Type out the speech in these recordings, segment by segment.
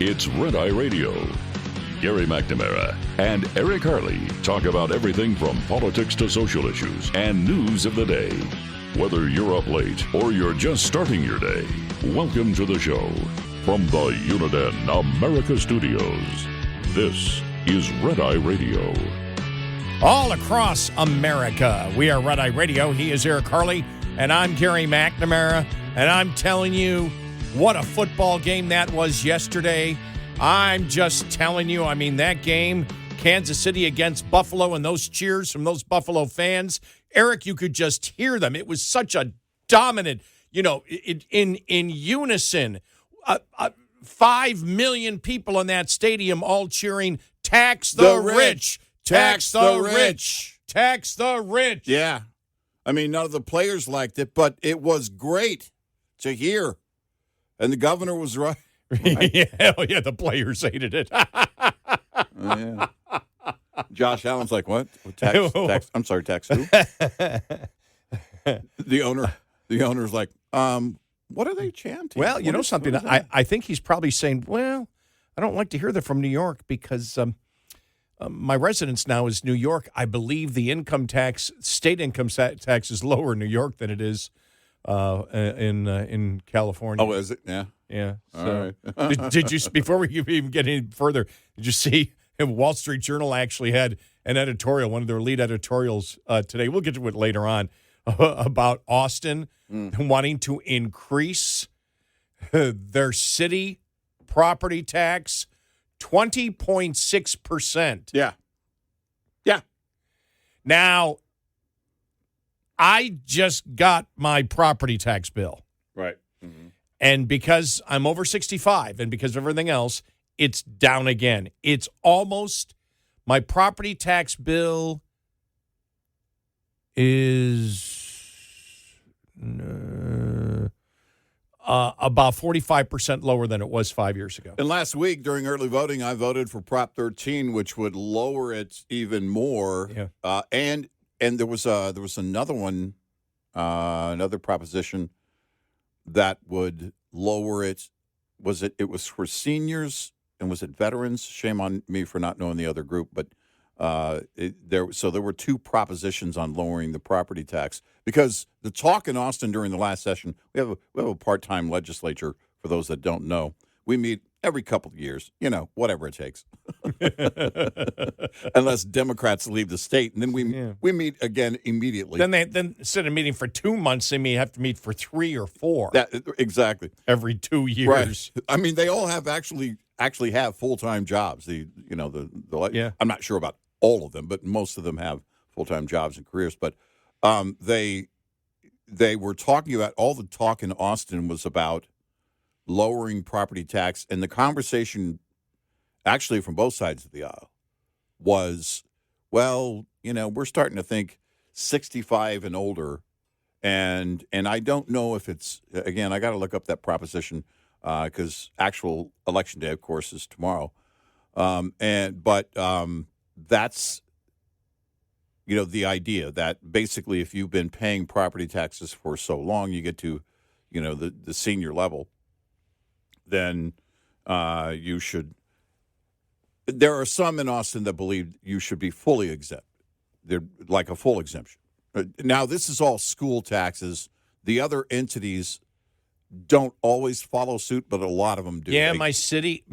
It's Red Eye Radio. Gary McNamara and Eric Harley talk about everything from politics to social issues and news of the day. Whether you're up late or you're just starting your day, welcome to the show. From the Uniden America Studios, this is Red Eye Radio. All across America, we are Red Eye Radio. He is Eric Harley, and I'm Gary McNamara, and I'm telling you what a football game that was yesterday. I'm just telling you, I mean, that game, Kansas City against Buffalo, and those cheers from those Buffalo fans, Eric, you could just hear them. It was such a dominant, in unison, 5 million people in that stadium all cheering, tax the rich, tax the rich, tax the rich. Yeah. I mean, none of the players liked it, but it was great to hear. And the governor was right. Yeah, the players hated it. Yeah. Josh Allen's like, what? Tax, I'm sorry, tax who? The owner's like, what are they chanting? Well, you know something? I think he's probably saying, well, I don't like to hear that from New York because my residence now is New York. I believe the state income tax is lower in New York than it is in California. Oh, is it? Yeah. Yeah. All So, right. did you, before we even get any further, did you see Wall Street Journal actually had an editorial, one of their lead editorials today? We'll get to it later on about Austin wanting to increase their city property tax 20.6%. Yeah. Yeah. Now, I just got my property tax bill. Right. Mm-hmm. And because I'm over 65 and because of everything else, it's down again. It's almost, my property tax bill is about 45% lower than it was 5 years ago. And last week during early voting, I voted for Prop 13, which would lower it even more. Yeah. And there was another one, another proposition that would lower it. It was for seniors and was it veterans? Shame on me for not knowing the other group, but there were two propositions on lowering the property tax because the talk in Austin during the last session, we have a part-time legislature for those that don't know. We meet every couple of years, whatever it takes. Unless Democrats leave the state, and then we meet again immediately. Then instead of meeting for 2 months, they may have to meet for 3 or 4. Exactly. Every 2 years. Right. I mean, they all have actually have full-time jobs. I'm not sure about all of them, but most of them have full-time jobs and careers. But they were talking about, all the talk in Austin was about lowering property tax, and the conversation actually from both sides of the aisle was, well, we're starting to think 65 and older, and I don't know if it's, again, I got to look up that proposition because actual election day, of course, is tomorrow, but that's the idea that basically if you've been paying property taxes for so long, you get to the senior level, then you should. There are some in Austin that believe you should be fully exempt. They're like a full exemption. Now, this is all school taxes. The other entities don't always follow suit, but a lot of them do. Yeah, my city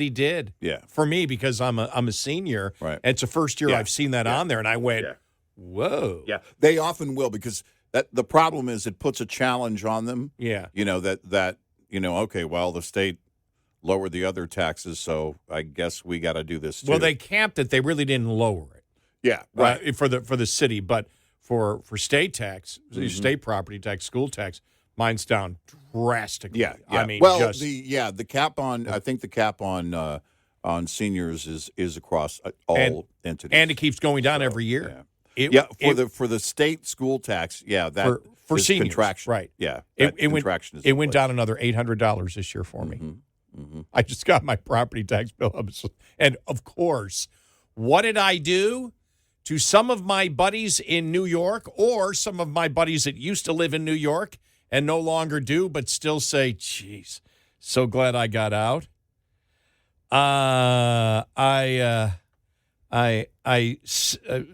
did. Yeah, for me because I'm a senior. Right, and it's the first year I've seen that on there, and I went, whoa. Yeah, they often will because the problem is it puts a challenge on them. Yeah, okay, well, the state lowered the other taxes, so I guess we got to do this too. Well, they capped it. They really didn't lower it. Yeah, right. For the city, but for state tax, state property tax, school tax, mine's down drastically. Yeah. I mean, the cap on, I think the cap on seniors is across all entities, and it keeps going down every year. Yeah. For the state school tax, that for seniors, contraction, right? Yeah, it went down another $800 this year for me. Mm-hmm. I just got my property tax bill up, and of course, what did I do? To some of my buddies in New York, or some of my buddies that used to live in New York and no longer do, but still say, geez, so glad I got out.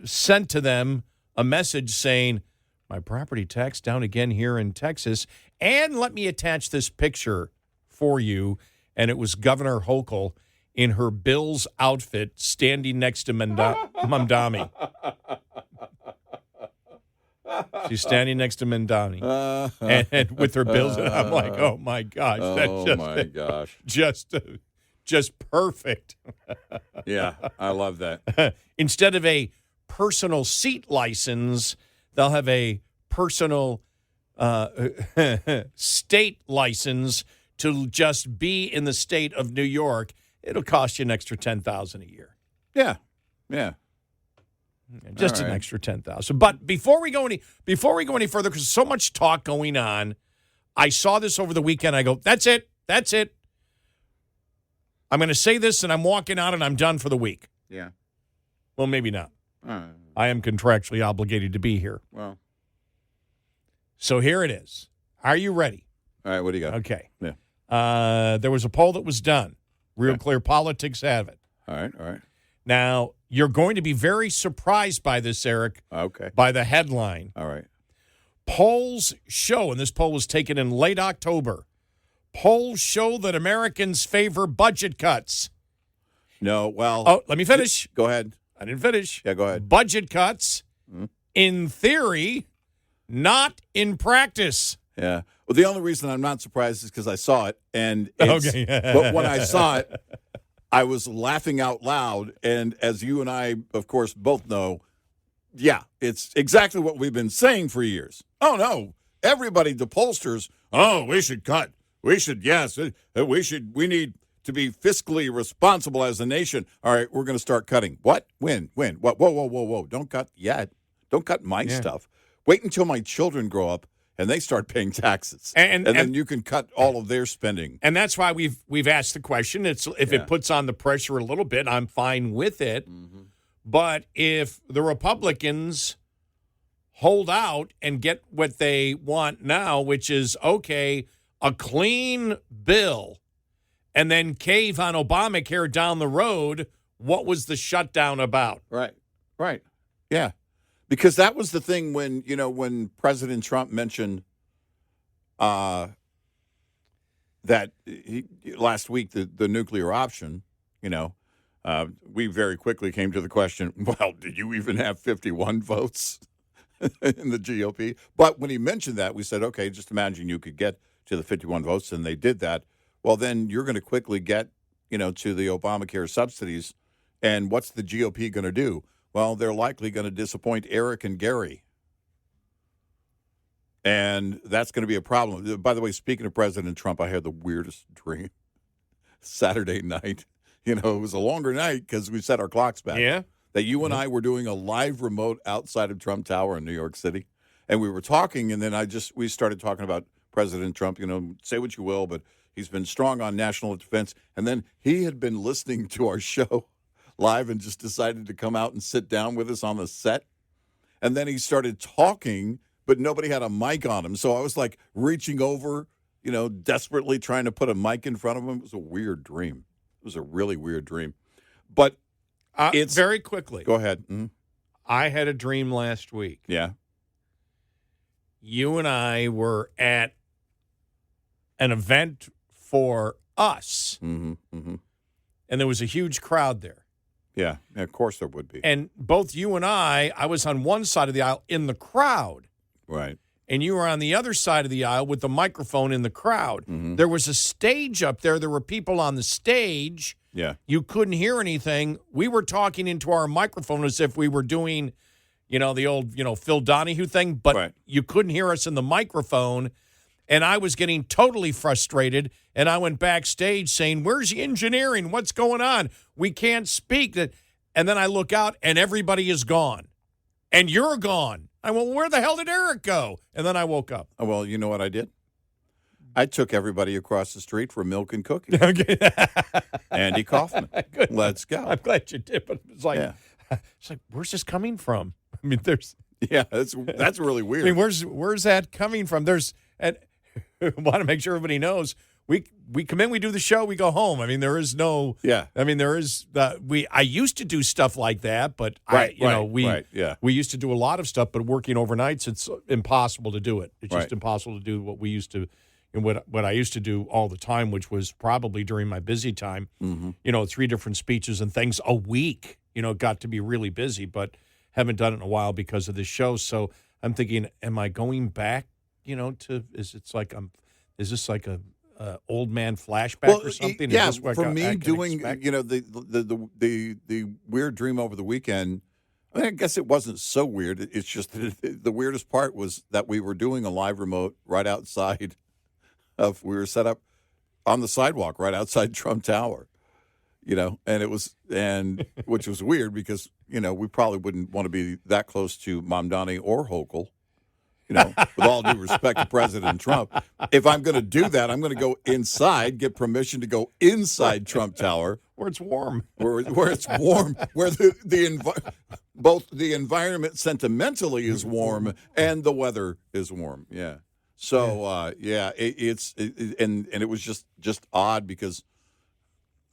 sent to them a message saying, my property tax down again here in Texas, and let me attach this picture for you. And it was Governor Hochul in her Bills outfit standing next to Mamdani. She's standing next to Mamdani and with her Bills. And I'm like, oh, my gosh. Just perfect. Yeah, I love that. Instead of a personal seat license, they'll have a personal state license to just be in the state of New York. It'll cost you an extra $10,000 a year. Yeah. Just an extra $10,000. But before we go any further, because so much talk going on, I saw this over the weekend. I go, that's it. I'm going to say this, and I'm walking out, and I'm done for the week. Yeah. Well, maybe not. I am contractually obligated to be here. Well. So here it is. Are you ready? All right, what do you got? Okay. Yeah. There was a poll that was done. Real Clear Politics have it. All right. Now, you're going to be very surprised by this, Eric. Okay. By the headline. All right. Polls show, and this poll was taken in late October, polls show that Americans favor budget cuts. No, well. Oh, let me finish. Go ahead. I didn't finish. Yeah, go ahead. Budget cuts, in theory, not in practice. Yeah. Well, the only reason I'm not surprised is because I saw it, and but when I saw it, I was laughing out loud. And as you and I, of course, both know, yeah, it's exactly what we've been saying for years. Oh no, everybody, the pollsters. Oh, we should cut. We should, yes, we need to be fiscally responsible as a nation. All right, we're going to start cutting. What? When? What? Whoa. Don't cut yet. Don't cut my stuff. Wait until my children grow up and they start paying taxes. And then you can cut all of their spending. And that's why we've asked the question. If it puts on the pressure a little bit, I'm fine with it. Mm-hmm. But if the Republicans hold out and get what they want now, which is, okay, a clean bill, and then cave on Obamacare down the road, what was the shutdown about? Right. Yeah. Because that was the thing when President Trump mentioned that last week, the nuclear option, we very quickly came to the question, well, did you even have 51 votes in the GOP? But when he mentioned that, we said, okay, just imagine you could get to the 51 votes, and they did that. Well, then you're going to quickly get, to the Obamacare subsidies. And what's the GOP going to do? Well, they're likely going to disappoint Eric and Gary. And that's going to be a problem. By the way, speaking of President Trump, I had the weirdest dream Saturday night. It was a longer night because we set our clocks back. Yeah. That you and I were doing a live remote outside of Trump Tower in New York City. And we were talking, and then we started talking about President Trump, say what you will, but he's been strong on national defense. And then he had been listening to our show live and just decided to come out and sit down with us on the set. And then he started talking, but nobody had a mic on him. So I was like reaching over, desperately trying to put a mic in front of him. It was a weird dream. It was a really weird dream. But it's very quickly. Go ahead. Mm-hmm. I had a dream last week. Yeah. You and I were at an event for us. Mm-hmm. Mm-hmm. And there was a huge crowd there. Yeah, of course there would be. And both you and I was on one side of the aisle in the crowd. Right. And you were on the other side of the aisle with the microphone in the crowd. Mm-hmm. There was a stage up there. There were people on the stage. Yeah. You couldn't hear anything. We were talking into our microphone as if we were doing, the old, Phil Donahue thing, but You couldn't hear us in the microphone. And I was getting totally frustrated, and I went backstage saying, where's the engineering? What's going on? We can't speak. And then I look out, and everybody is gone. And you're gone. I went, well, where the hell did Eric go? And then I woke up. Oh, well, you know what I did? I took everybody across the street for milk and cookies. Okay. Andy Kaufman. Let's go. I'm glad you did, but it's like, where's this coming from? I mean, that's really weird. I mean, where's that coming from? I want to make sure everybody knows we come in, we do the show, we go home. I mean, there is no. Yeah. I mean, there is I used to do stuff like that, but we used to do a lot of stuff. But working overnights, it's impossible to do it. It's just impossible to do what we used to. And what I used to do all the time, which was probably during my busy time, 3 different speeches and things a week. It got to be really busy, but haven't done it in a while because of this show. So I'm thinking, am I going back? Is this like a old man flashback or something? Yeah, for me doing the weird dream over the weekend. I guess it wasn't so weird. It's just that the weirdest part was that we were doing a live remote right outside. We were set up on the sidewalk right outside Trump Tower, and it was which was weird because we probably wouldn't want to be that close to Mamdani or Hochul, with all due respect to President Trump. If I'm going to do that, I'm going to go inside, get permission to go inside Trump Tower, where it's warm, where it's warm, where both the environment sentimentally is warm and the weather is warm. Yeah. So it was just odd because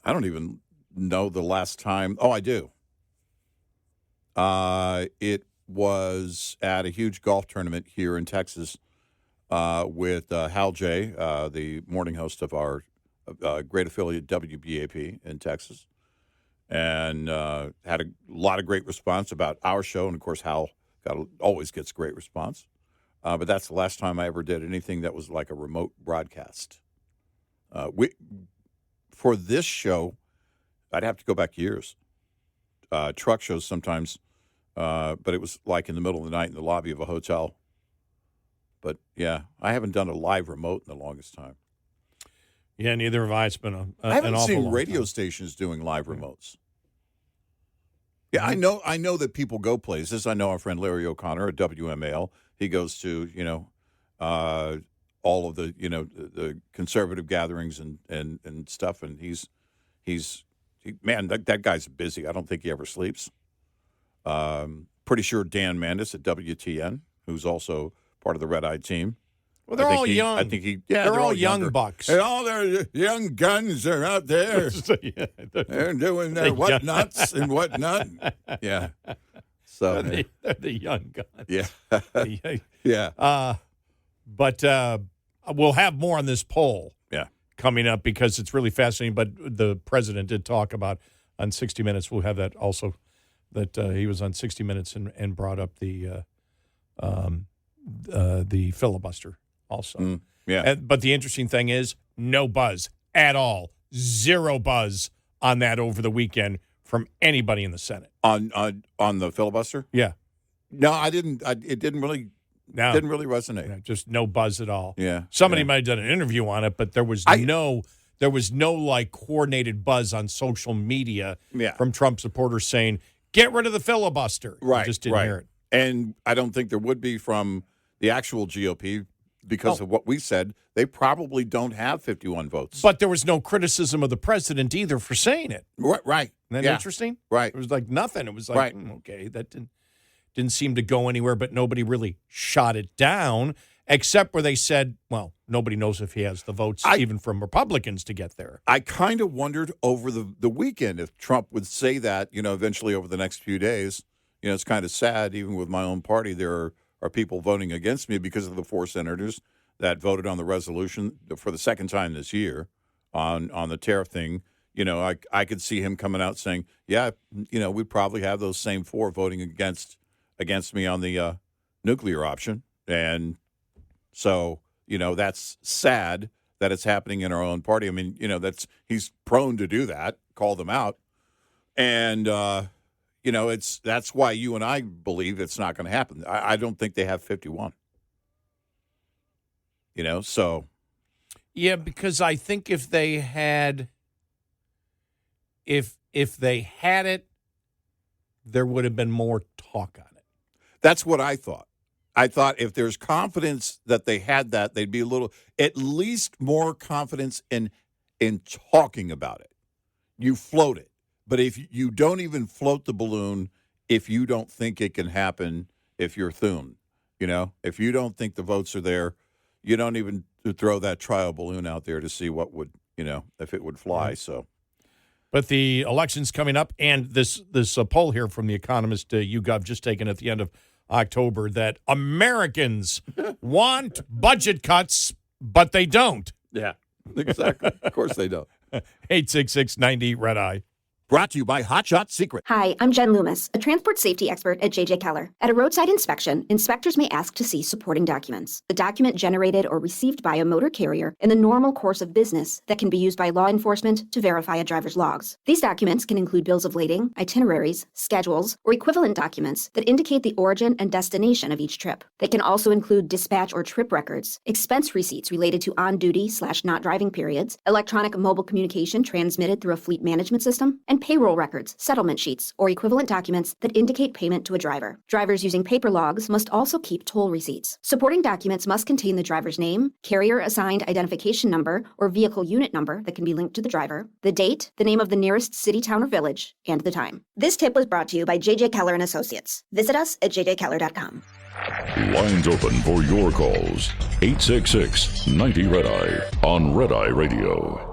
I don't even know the last time. Oh, I do. It was at a huge golf tournament here in Texas with Hal J, the morning host of our great affiliate WBAP in Texas, and had a lot of great response about our show. And of course, Hal always gets great response. But that's the last time I ever did anything that was like a remote broadcast. For this show, I'd have to go back years. Truck shows sometimes, but it was like in the middle of the night in the lobby of a hotel. But, yeah, I haven't done a live remote in the longest time. Yeah, neither have I. It's been an I haven't awful seen long radio time. stations doing live remotes. Yeah, I know that people go places. I know our friend Larry O'Connor at WMAL. He goes to, all of the, the conservative gatherings and stuff. And that guy's busy. I don't think he ever sleeps. Pretty sure Dan Mandis at WTN, who's also part of the Red Eye team. Well, they're all young. I think they're all young younger. bucks. And all their young guns are out there. They're doing their whatnots and whatnot. Yeah. So they're the young guns. Yeah. Yeah. But we'll have more on this poll coming up because it's really fascinating. But the president did talk about on 60 Minutes. We'll have that also, that he was on 60 Minutes and brought up the filibuster also. But the interesting thing is no buzz at all. Zero buzz on that over the weekend from anybody in the Senate. On the filibuster? Yeah. No, I didn't. It didn't really resonate. No, just no buzz at all. Yeah. Somebody might have done an interview on it, but there was no like coordinated buzz on social media from Trump supporters saying, get rid of the filibuster. Right. I just didn't hear it. And I don't think there would be from the actual GOP because of what we said. They probably don't have 51 votes. But there was no criticism of the president either for saying it. Right. Isn't that interesting? Right. It was like nothing. It was like, okay, that didn't seem to go anywhere, but nobody really shot it down, except where they said, well, nobody knows if he has the votes even from Republicans to get there. I kind of wondered over the weekend if Trump would say that, eventually over the next few days. It's kind of sad, even with my own party, there are people voting against me because of the 4 senators that voted on the resolution for the second time this year on the tariff thing. I could see him coming out saying, we probably have those same 4 voting against me on the nuclear option. And so, that's sad that it's happening in our own party. I mean, he's prone to do that, call them out. And, that's why you and I believe it's not going to happen. I don't think they have 51. So. Yeah, because I think if they had it, there would have been more talk on it. That's what I thought. I thought if there's confidence that they had that, they'd be at least more confidence in talking about it. You float it. But if you don't even float the balloon, if you don't think it can happen, if you're Thune, if you don't think the votes are there, you don't even throw that trial balloon out there to see what would, if it would fly. So, but the election's coming up, and this poll here from The Economist, YouGov, just taken at the end of October, that Americans want budget cuts, but they don't. Yeah, exactly. Of course they don't. 866-90 Red Eye. Brought to you by Hot Shot Secret. Hi, I'm Jen Loomis, a transport safety expert at J.J. Keller. At a roadside inspection, inspectors may ask to see supporting documents. The document generated or received by a motor carrier in the normal course of business that can be used by law enforcement to verify a driver's logs. These documents can include bills of lading, itineraries, schedules, or equivalent documents that indicate the origin and destination of each trip. They can also include dispatch or trip records, expense receipts related to on-duty/not driving periods, electronic mobile communication transmitted through a fleet management system, and payroll records, settlement sheets, or equivalent documents that indicate payment to a driver. Drivers using paper logs must also keep toll receipts. Supporting documents must contain the driver's name, carrier-assigned identification number, or vehicle unit number that can be linked to the driver, the date, the name of the nearest city, town, or village, and the time. This tip was brought to you by J.J. Keller & Associates. Visit us at jjkeller.com. Lines open for your calls. 866-90 Red Eye on Red Eye Radio.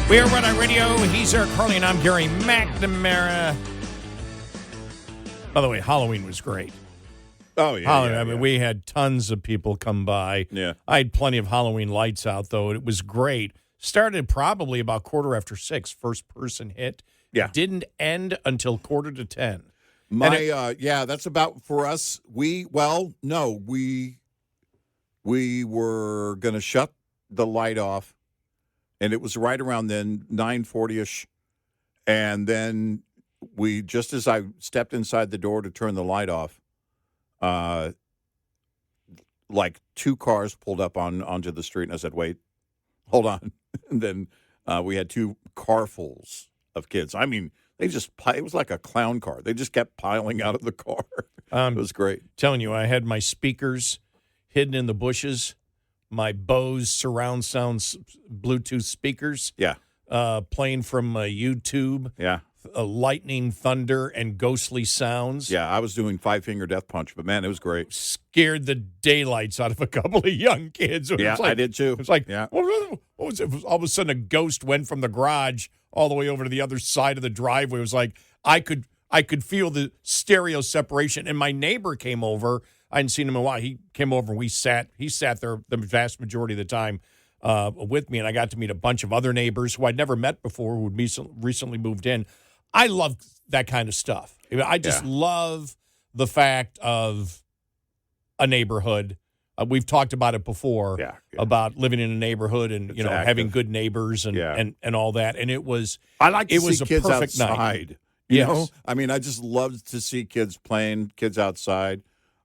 We are Red Eye Radio. He's Eric Harley, and I'm Gary McNamara. By the way, Halloween was great. Oh, yeah. Halloween, I mean, we had tons of people come by. Yeah. I had plenty of Halloween lights out, though. It was great. Started probably about 6:15, first person hit. Yeah. Didn't end until 9:45. That's about for us. We were going to shut the light off, and it was right around then, 9:40-ish, and then just as I stepped inside the door to turn the light off, like two cars pulled up onto the street, and I said, "Wait, hold on." And then we had two carfuls of kids. I mean, it was like a clown car. They just kept piling out of the car. It was great. Telling you, I had my speakers hidden in the bushes, my Bose surround sound Bluetooth speakers, playing from YouTube, lightning, thunder, and ghostly sounds. Yeah, I was doing Five Finger Death Punch, but man, it was great. Scared the daylights out of a couple of young kids. I did too. It's like, what was it? All of a sudden, a ghost went from the garage all the way over to the other side of the driveway. It was like I could feel the stereo separation. And my neighbor came over. I hadn't seen him in a while. He came over and he sat there the vast majority of the time with me, and I got to meet a bunch of other neighbors who I'd never met before who had recently moved in. I love that kind of stuff. I just love the fact of a neighborhood. We've talked about it before, about living in a neighborhood and having good neighbors and all that. And it was I like to it see was a kids perfect outside. night. You know, I mean, I just love to see kids playing, kids outside.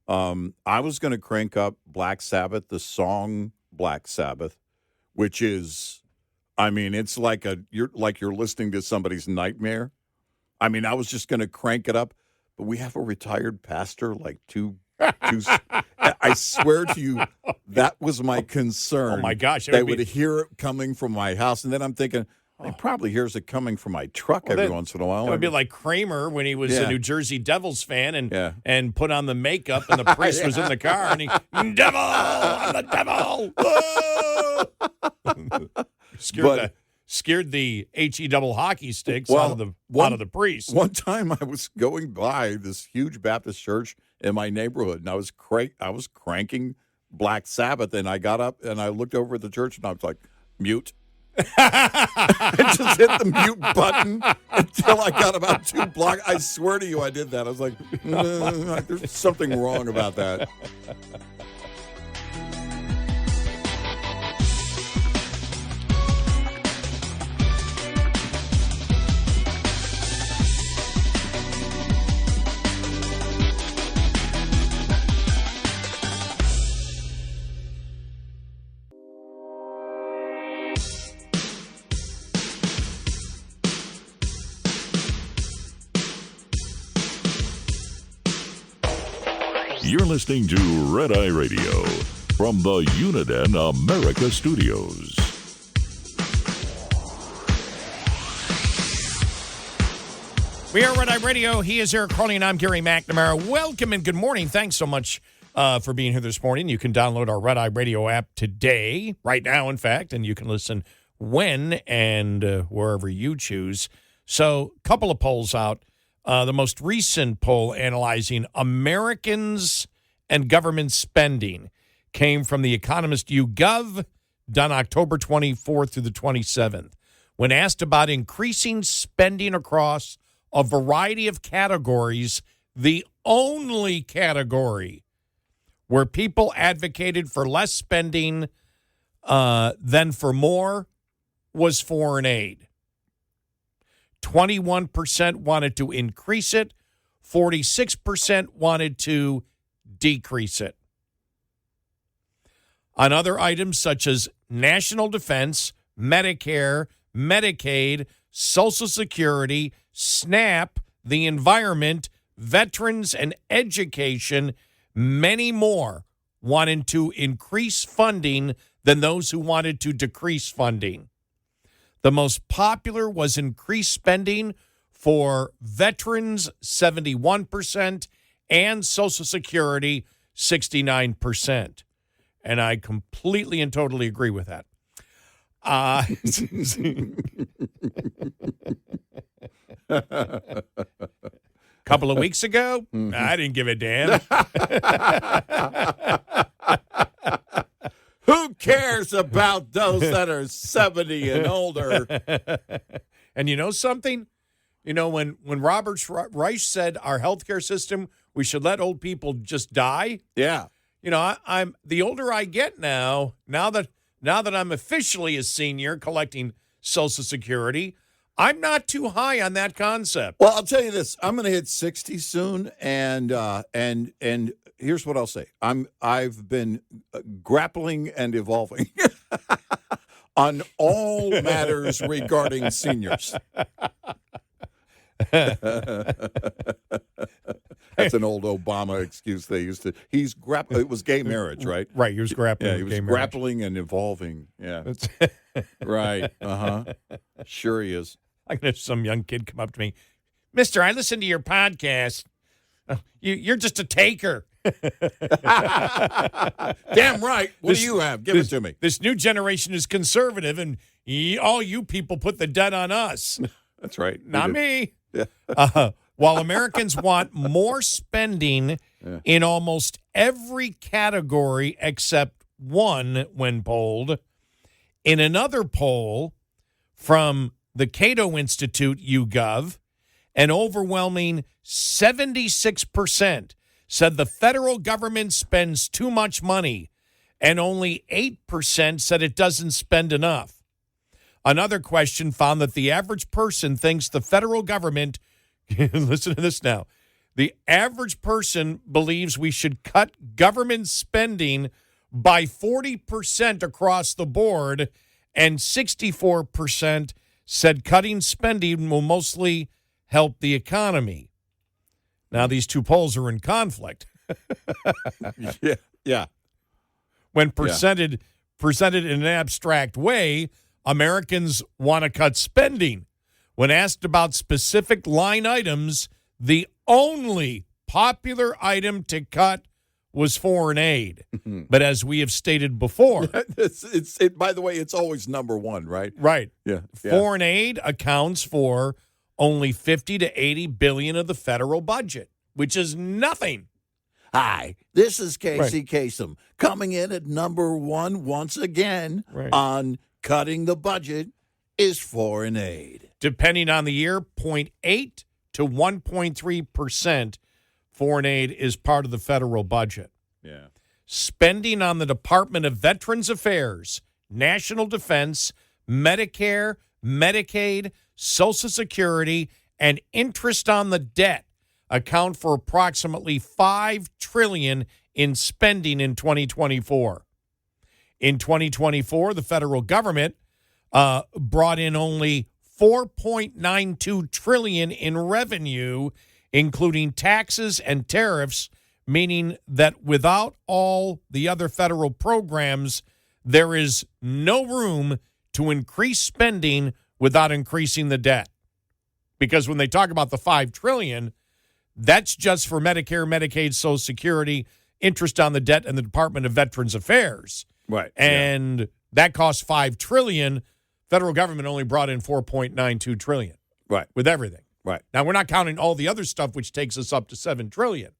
I was going to crank up Black Sabbath, the song Black Sabbath, which is, I mean, it's like you're listening to somebody's nightmare. I mean, I was just going to crank it up, but we have a retired pastor, like two. I swear to you, that was my concern. Oh my gosh, they would hear it coming from my house, and then I'm thinking, they probably hears it coming from my truck every once in a while. It would be like Kramer when he was a New Jersey Devils fan and put on the makeup, and the priest was in the car, and he, "Devil, I'm the devil!" Scared the HE double hockey sticks out of the priest. One time I was going by this huge Baptist church in my neighborhood, and I was cranking Black Sabbath, and I got up and I looked over at the church, and I was like, mute. I just hit the mute button until I got about 2 blocks. I swear to you, I did that. I was like, there's something wrong about that. You're listening to Red Eye Radio. from the Uniden America Studios. We are Red Eye Radio. He is Eric Harley, and I'm Gary McNamara. Welcome and good morning. Thanks so much for being here this morning. You can download our Red Eye Radio app today, right now, in fact, and you can listen when and wherever you choose. So, a couple of polls out. The most recent poll analyzing Americans and government spending came from the Economist YouGov, done October 24th through the 27th. When asked about increasing spending across a variety of categories, the only category where people advocated for less spending than for more was foreign aid. 21% wanted to increase it. 46% wanted to decrease it. On other items such as national defense, Medicare, Medicaid, Social Security, SNAP, the environment, veterans, and education, many more wanted to increase funding than those who wanted to decrease funding. The most popular was increased spending for veterans, 71%, and Social Security, 69%. And I completely and totally agree with that. Couple of weeks ago, I didn't give a damn. Who cares about those that are 70 and older? And you know something? You know, when Robert Reich said our healthcare system, we should let old people just die. Yeah. You know, I'm the older I get now that I'm officially a senior collecting Social Security, I'm not too high on that concept. Well, I'll tell you this: I'm going to hit 60 soon, and here's what I'll say: I've been grappling and evolving on all matters regarding seniors. That's an old Obama excuse they used to. It was gay marriage, right? Right. He was grappling. Yeah, he was grappling and evolving. Yeah. Right. Sure he is. I'm going to have some young kid come up to me, Mister, I listened to your podcast. You're just a taker. Damn right. What do you have? Give it to me. This new generation is conservative, and all you people put the debt on us. That's right. Not me. Yeah. While Americans want more spending in almost every category except one when polled, in another poll from the Cato Institute YouGov, an overwhelming 76% said the federal government spends too much money, and only 8% said it doesn't spend enough. Another question found that the average person thinks the federal government, listen to this now, the average person believes we should cut government spending by 40% across the board, and 64% said cutting spending will mostly help the economy. Now, these two polls are in conflict. Yeah. When presented in an abstract way, Americans want to cut spending. When asked about specific line items, the only popular item to cut was foreign aid. But as we have stated before, by the way, it's always number one, right? Right. Yeah. Foreign aid accounts for only 50 to 80 billion of the federal budget, which is nothing. Hi, this is Casey Kasem coming in at number one once again on cutting the budget is foreign aid. Depending on the year, 0.8 to 1.3% foreign aid is part of the federal budget. Yeah. Spending on the Department of Veterans Affairs, National Defense, Medicare, Medicaid, Social Security, and interest on the debt account for approximately $5 trillion in spending in 2024. In 2024, the federal government brought in only $4.92 trillion in revenue, including taxes and tariffs, meaning that without all the other federal programs, there is no room to increase spending without increasing the debt. Because when they talk about the $5 trillion, that's just for Medicare, Medicaid, Social Security, interest on the debt, and the Department of Veterans Affairs. Right. And that costs $5 trillion. Federal government only brought in $4.92 trillion. Right. With everything. Right. Now, we're not counting all the other stuff, which takes us up to $7 trillion.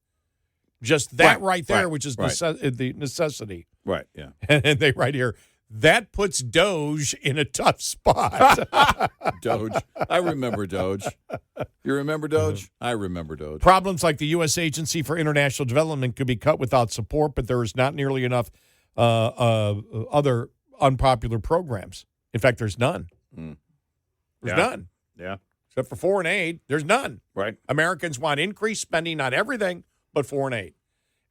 Just that right there, which is the necessity. Right, yeah. And they write here, that puts Doge in a tough spot. Doge. I remember Doge. You remember Doge? I remember Doge. Problems like the U.S. Agency for International Development could be cut without support, but there is not nearly enough other unpopular programs. In fact, there's none. There's none. Yeah. Except for foreign aid, there's none. Right. Americans want increased spending, not everything, but foreign aid.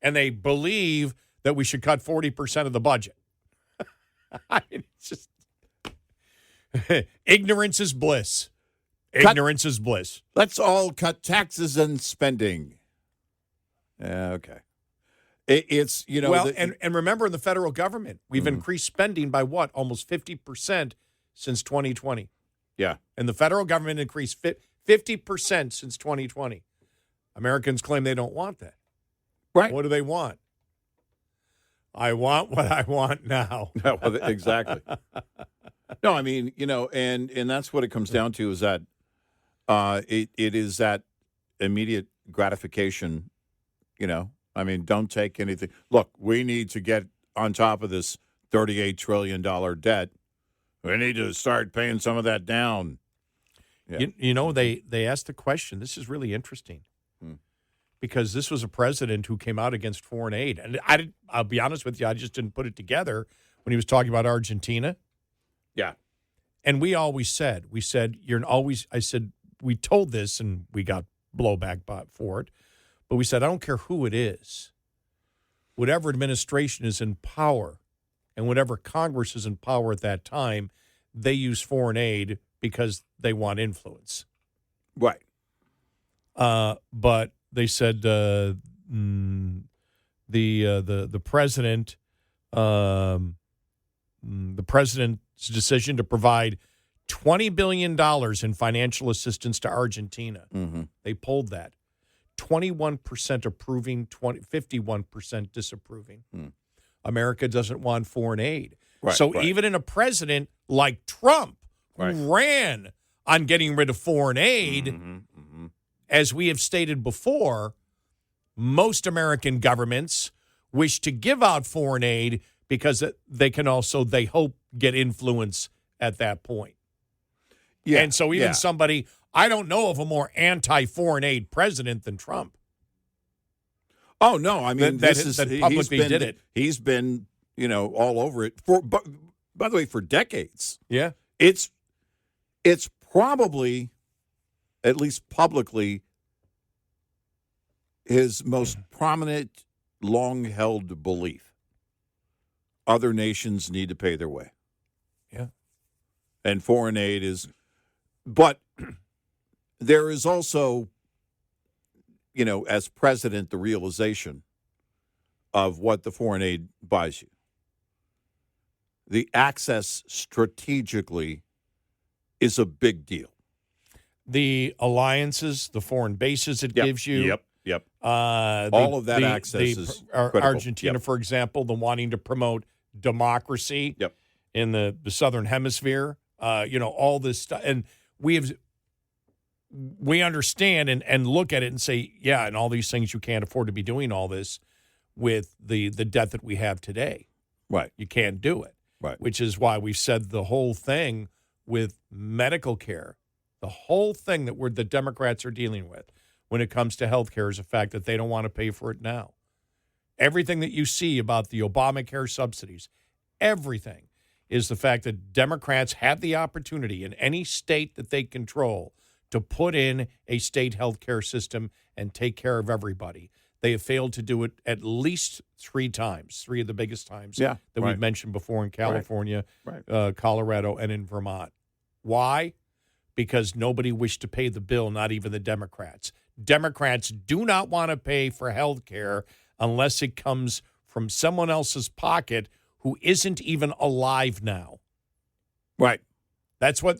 And they believe that we should cut 40% of the budget. I mean, it's just ignorance is bliss. Ignorance is bliss. Let's all cut taxes and spending. Okay. It's, you know. Well, and remember, in the federal government, we've increased spending by what? Almost 50% since 2020. Yeah. And the federal government increased 50% since 2020. Americans claim they don't want that. Right. What do they want? I want what I want now. Well, exactly. No, I mean, you know, and that's what it comes down to is that it is that immediate gratification, you know. I mean, don't take anything. Look, we need to get on top of this $38 trillion debt. We need to start paying some of that down. Yeah. You know, they asked the question. This is really interesting. Because this was a president who came out against foreign aid. And I'll be honest with you, I just didn't put it together when he was talking about Argentina. Yeah. And we said, I said, we told this and we got blowback for it. But we said, I don't care who it is. Whatever administration is in power and whatever Congress is in power at that time, they use foreign aid because they want influence. Right. But they said the president, the president's decision to provide $20 billion in financial assistance to Argentina. They pulled that. 21% approving, 51% disapproving. America doesn't want foreign aid. Right, so even in a president like Trump, who ran on getting rid of foreign aid, as we have stated before, most American governments wish to give out foreign aid because they can also, they hope, get influence at that point. Yeah, and so even somebody, I don't know of a more anti-foreign aid president than Trump. Oh, no. I mean, that publicly did it. He's been, you know, all over it. By the way, for decades. Yeah. It's probably, at least publicly, his most prominent, long-held belief. Other nations need to pay their way. Yeah. And foreign aid is... But there is also, you know, as president, the realization of what the foreign aid buys you. The access strategically is a big deal. The alliances, the foreign bases it gives you. Yep. All of that access is critical. Argentina, for example, the wanting to promote democracy in the Southern Hemisphere. You know, all this stuff. And we understand and look at it and say, yeah, and all these things, you can't afford to be doing all this with the debt that we have today. Right. You can't do it. Right. Which is why we've said the whole thing with medical care, the whole thing that the Democrats are dealing with when it comes to health care is the fact that they don't want to pay for it now. Everything that you see about the Obamacare subsidies, everything is the fact that Democrats have the opportunity in any state that they control to put in a state health care system and take care of everybody. They have failed to do it at least 3 times, 3 of the biggest times that we've mentioned before in California, Colorado, and in Vermont. Why? Because nobody wished to pay the bill, not even the Democrats. Democrats do not want to pay for health care unless it comes from someone else's pocket who isn't even alive now. Right. That's what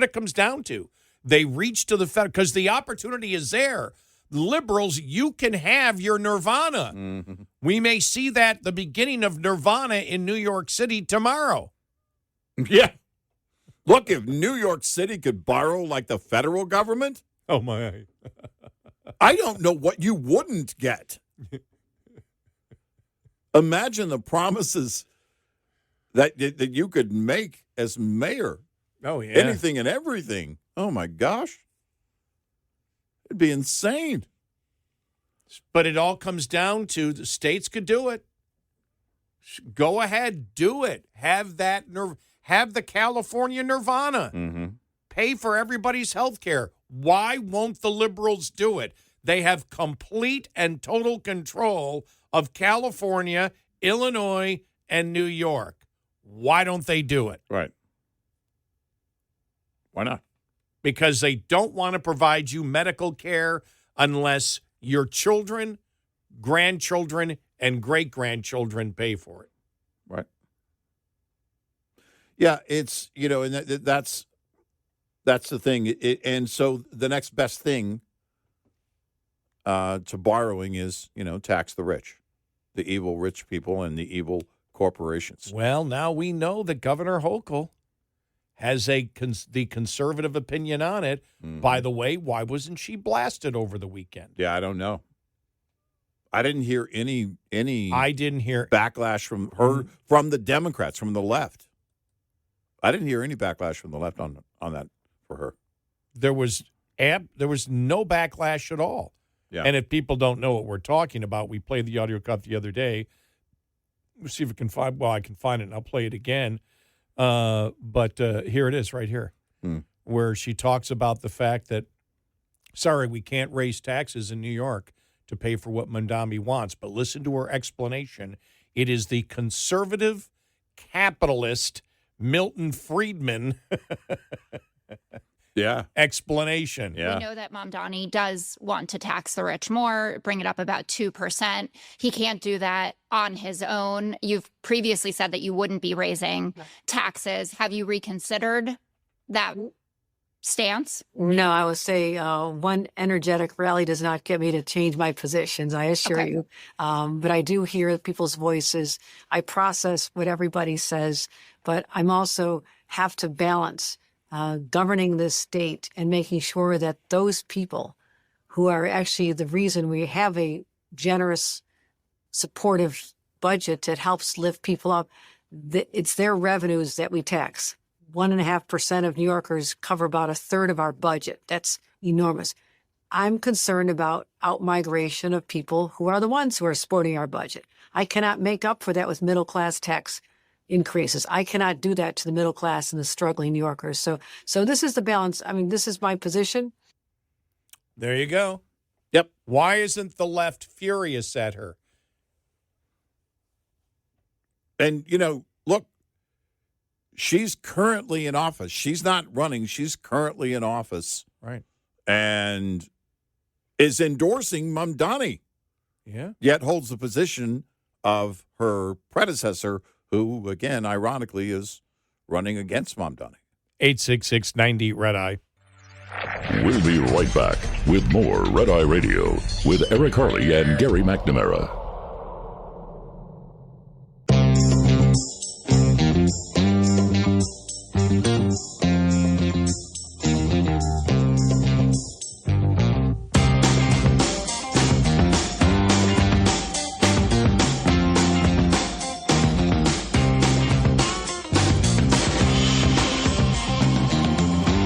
it comes down to. They reach to the federal because the opportunity is there. Liberals, you can have your nirvana. Mm-hmm. We may see that the beginning of nirvana in New York City tomorrow. Yeah. Look, if New York City could borrow like the federal government, oh my. I don't know what you wouldn't get. Imagine the promises that you could make as mayor. Oh, yeah. Anything and everything. Oh, my gosh. It'd be insane. But it all comes down to the states could do it. Go ahead, do it. Have the California nirvana. Mm-hmm. Pay for everybody's health care. Why won't the liberals do it? They have complete and total control of California, Illinois, and New York. Why don't they do it? Right. Why not? Because they don't want to provide you medical care unless your children, grandchildren, and great-grandchildren pay for it. Right. Yeah, it's, and that's the thing. And so the next best thing to borrowing is, tax the rich, the evil rich people and the evil corporations. Well, now we know that Governor Hochul has the conservative opinion on it. Mm-hmm. By the way, why wasn't she blasted over the weekend? Yeah, I don't know. I didn't hear any I didn't hear backlash from her, from the Democrats, from the left. I didn't hear any backlash from the left on that for her. There was no backlash at all. Yeah. And if people don't know what we're talking about, we played the audio cut the other day. Let's see if we can find. Well, I can find it, and I'll play it again. But here it is, right here, where she talks about the fact that, sorry, we can't raise taxes in New York to pay for what Mamdani wants. But listen to her explanation. It is the conservative capitalist Milton Friedman explanation. Yeah. We know that Mamdani does want to tax the rich more, bring it up about 2%. He can't do that on his own. You've previously said that you wouldn't be raising taxes. Have you reconsidered that stance? No, I would say one energetic rally does not get me to change my positions, I assure you. But I do hear people's voices. I process what everybody says, but I'm also have to balance governing this state and making sure that those people who are actually the reason we have a generous, supportive budget that helps lift people up, it's their revenues that we tax. 1.5% of New Yorkers cover about a third of our budget. That's enormous. I'm concerned about outmigration of people who are the ones who are supporting our budget. I cannot make up for that with middle-class tax increases. I cannot do that to the middle class and the struggling New Yorkers. So this is the balance. I mean, this is my position. There you go. Yep. Why isn't the left furious at her? And, look, she's currently in office. She's not running. She's currently in office. Right. And is endorsing Mamdani. Yeah. Yet holds the position of her predecessor, who, again, ironically, is running against Mamdani. 866-90 Red Eye. We'll be right back with more Red Eye Radio with Eric Harley and Gary McNamara.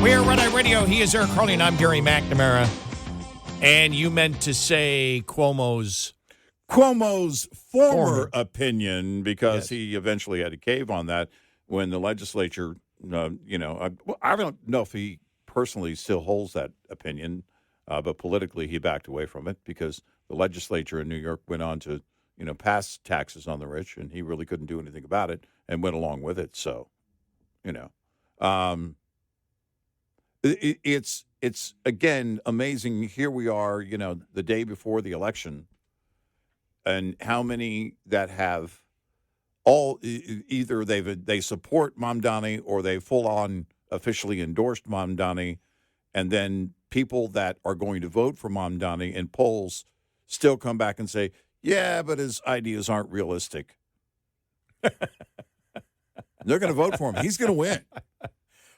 We're Red Eye Radio. He is Eric Harley, and I'm Gary McNamara. And you meant to say Cuomo's former opinion, because he eventually had to cave on that when the legislature, I don't know if he personally still holds that opinion, but politically he backed away from it because the legislature in New York went on to, pass taxes on the rich, and he really couldn't do anything about it and went along with it. So, it's again amazing. Here we are, the day before the election, and how many that have all either they support Mamdani or they full on officially endorsed Mamdani, and then people that are going to vote for Mamdani in polls still come back and say, yeah, but his ideas aren't realistic. They're going to vote for him. He's going to win.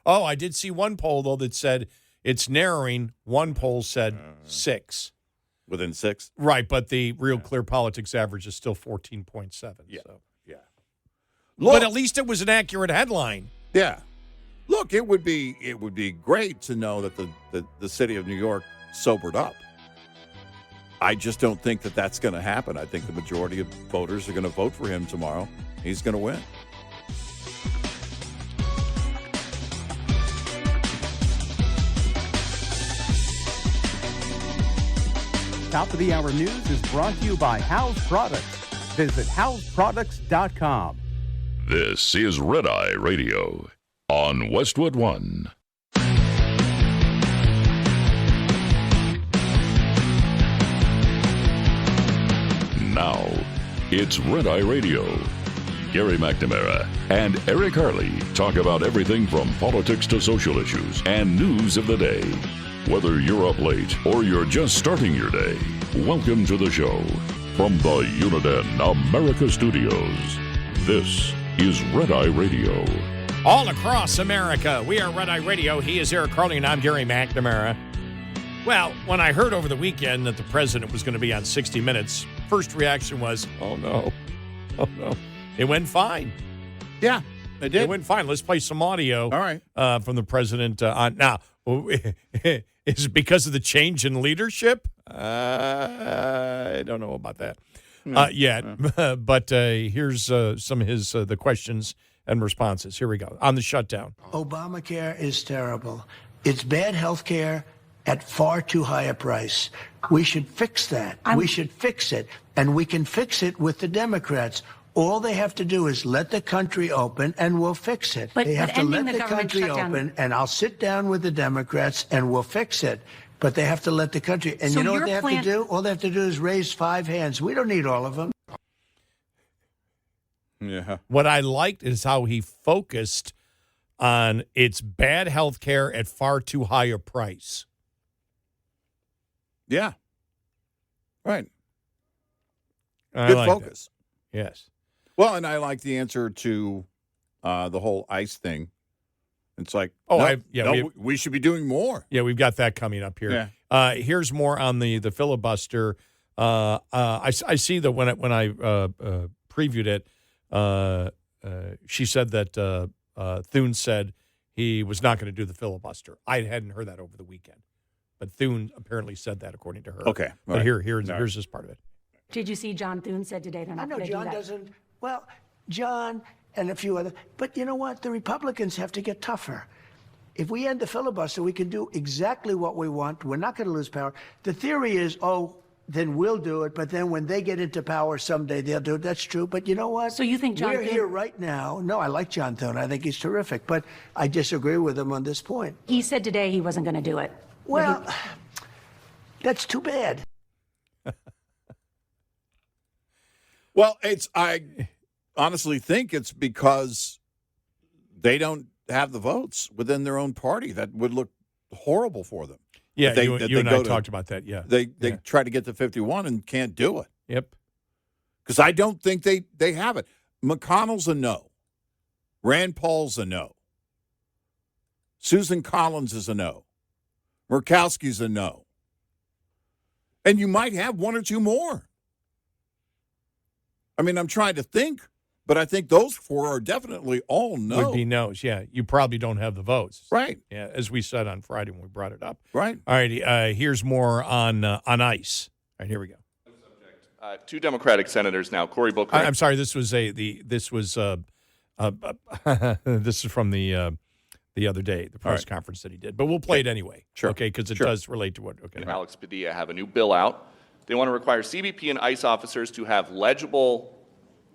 Oh, I did see one poll, though, that said it's narrowing. One poll said 6. Within 6? Right, but the Real Clear Politics average is still 14.7. Yeah. So. Yeah. Look, but at least it was an accurate headline. Yeah. Look, it would be great to know that the city of New York sobered up. I just don't think that that's going to happen. I think the majority of voters are going to vote for him tomorrow. He's going to win. Top of the Hour News is brought to you by House Products. Visit houseproducts.com. This is Red Eye Radio on Westwood One. Now, it's Red Eye Radio. Gary McNamara and Eric Harley talk about everything from politics to social issues and news of the day. Whether you're up late or you're just starting your day, welcome to the show. From the Uniden America Studios, this is Red Eye Radio. All across America, we are Red Eye Radio. He is Eric Harley, and I'm Gary McNamara. Well, when I heard over the weekend that the president was going to be on 60 Minutes, first reaction was, oh, no. Oh, no. It went fine. Yeah, it did. It went fine. Let's play some audio. All right. From the president. Now, is it because of the change in leadership? I don't know about that yet. But here's some of his the questions and responses. Here we go. On the shutdown. Obamacare is terrible. It's bad health care at far too high a price. We should fix that. We should fix it. And we can fix it with the Democrats. All they have to do is let the country open, and we'll fix it. They have to let the country open, and I'll sit down with the Democrats, and we'll fix it. But they have to let the country. And you know what they have to do? All they have to do is raise 5 hands. We don't need all of them. Yeah. What I liked is how he focused on it's bad health care at far too high a price. Yeah. Right. I Good like focus. That. Yes. Well, and I like the answer to the whole ICE thing. It's like, we should be doing more. Yeah, we've got that coming up here. Yeah. Here's more on the filibuster. I see that when I previewed it, she said that Thune said he was not going to do the filibuster. I hadn't heard that over the weekend, but Thune apparently said that according to her. Okay. But here's this part of it. Did you see John Thune said today they're not going to do that? I know John doesn't. Well, John and a few other. But you know what? The Republicans have to get tougher. If we end the filibuster, we can do exactly what we want. We're not going to lose power. The theory is, then we'll do it. But then when they get into power someday, they'll do it. That's true. But you know what? So you think John We're here right now. No, I like John Thune. I think he's terrific. But I disagree with him on this point. He said today he wasn't going to do it. Well, that's too bad. Well, I honestly think it's because they don't have the votes within their own party. That would look horrible for them. Yeah, you and I talked about that, yeah. They try to get to 51 and can't do it. Yep. Because I don't think they have it. McConnell's a no. Rand Paul's a no. Susan Collins is a no. Murkowski's a no. And you might have one or two more. I mean, I'm trying to think, but I think those 4 are definitely all no. Would be no's, yeah. You probably don't have the votes. Right. Yeah, as we said on Friday when we brought it up. Right. All right, here's more on ICE. All right, here we go. 2 Democratic senators now, Cory Booker. I'm sorry, this was this is from the other day, the press conference that he did. But we'll play it anyway. Sure. Okay, because it does relate to what. Okay. And Alex Padilla have a new bill out. They want to require CBP and ICE officers to have legible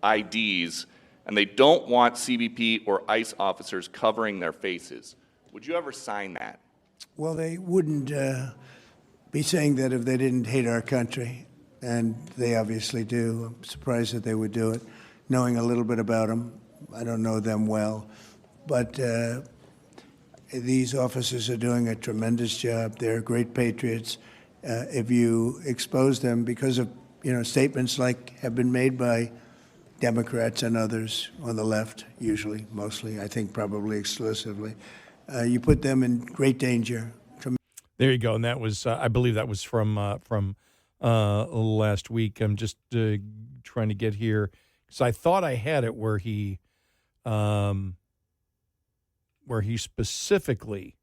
IDs, and they don't want CBP or ICE officers covering their faces. Would you ever sign that? Well, they wouldn't be saying that if they didn't hate our country. and they obviously do. I'm surprised that they would do it. Knowing a little bit about them, I don't know them well, but these officers are doing a tremendous job. They're great patriots. If you expose them because of statements like have been made by Democrats and others on the left, usually, mostly, I think probably exclusively, you put them in great danger. There you go, and that was, I believe, that was from last week. I'm just trying to get here because I thought I had it where he specifically.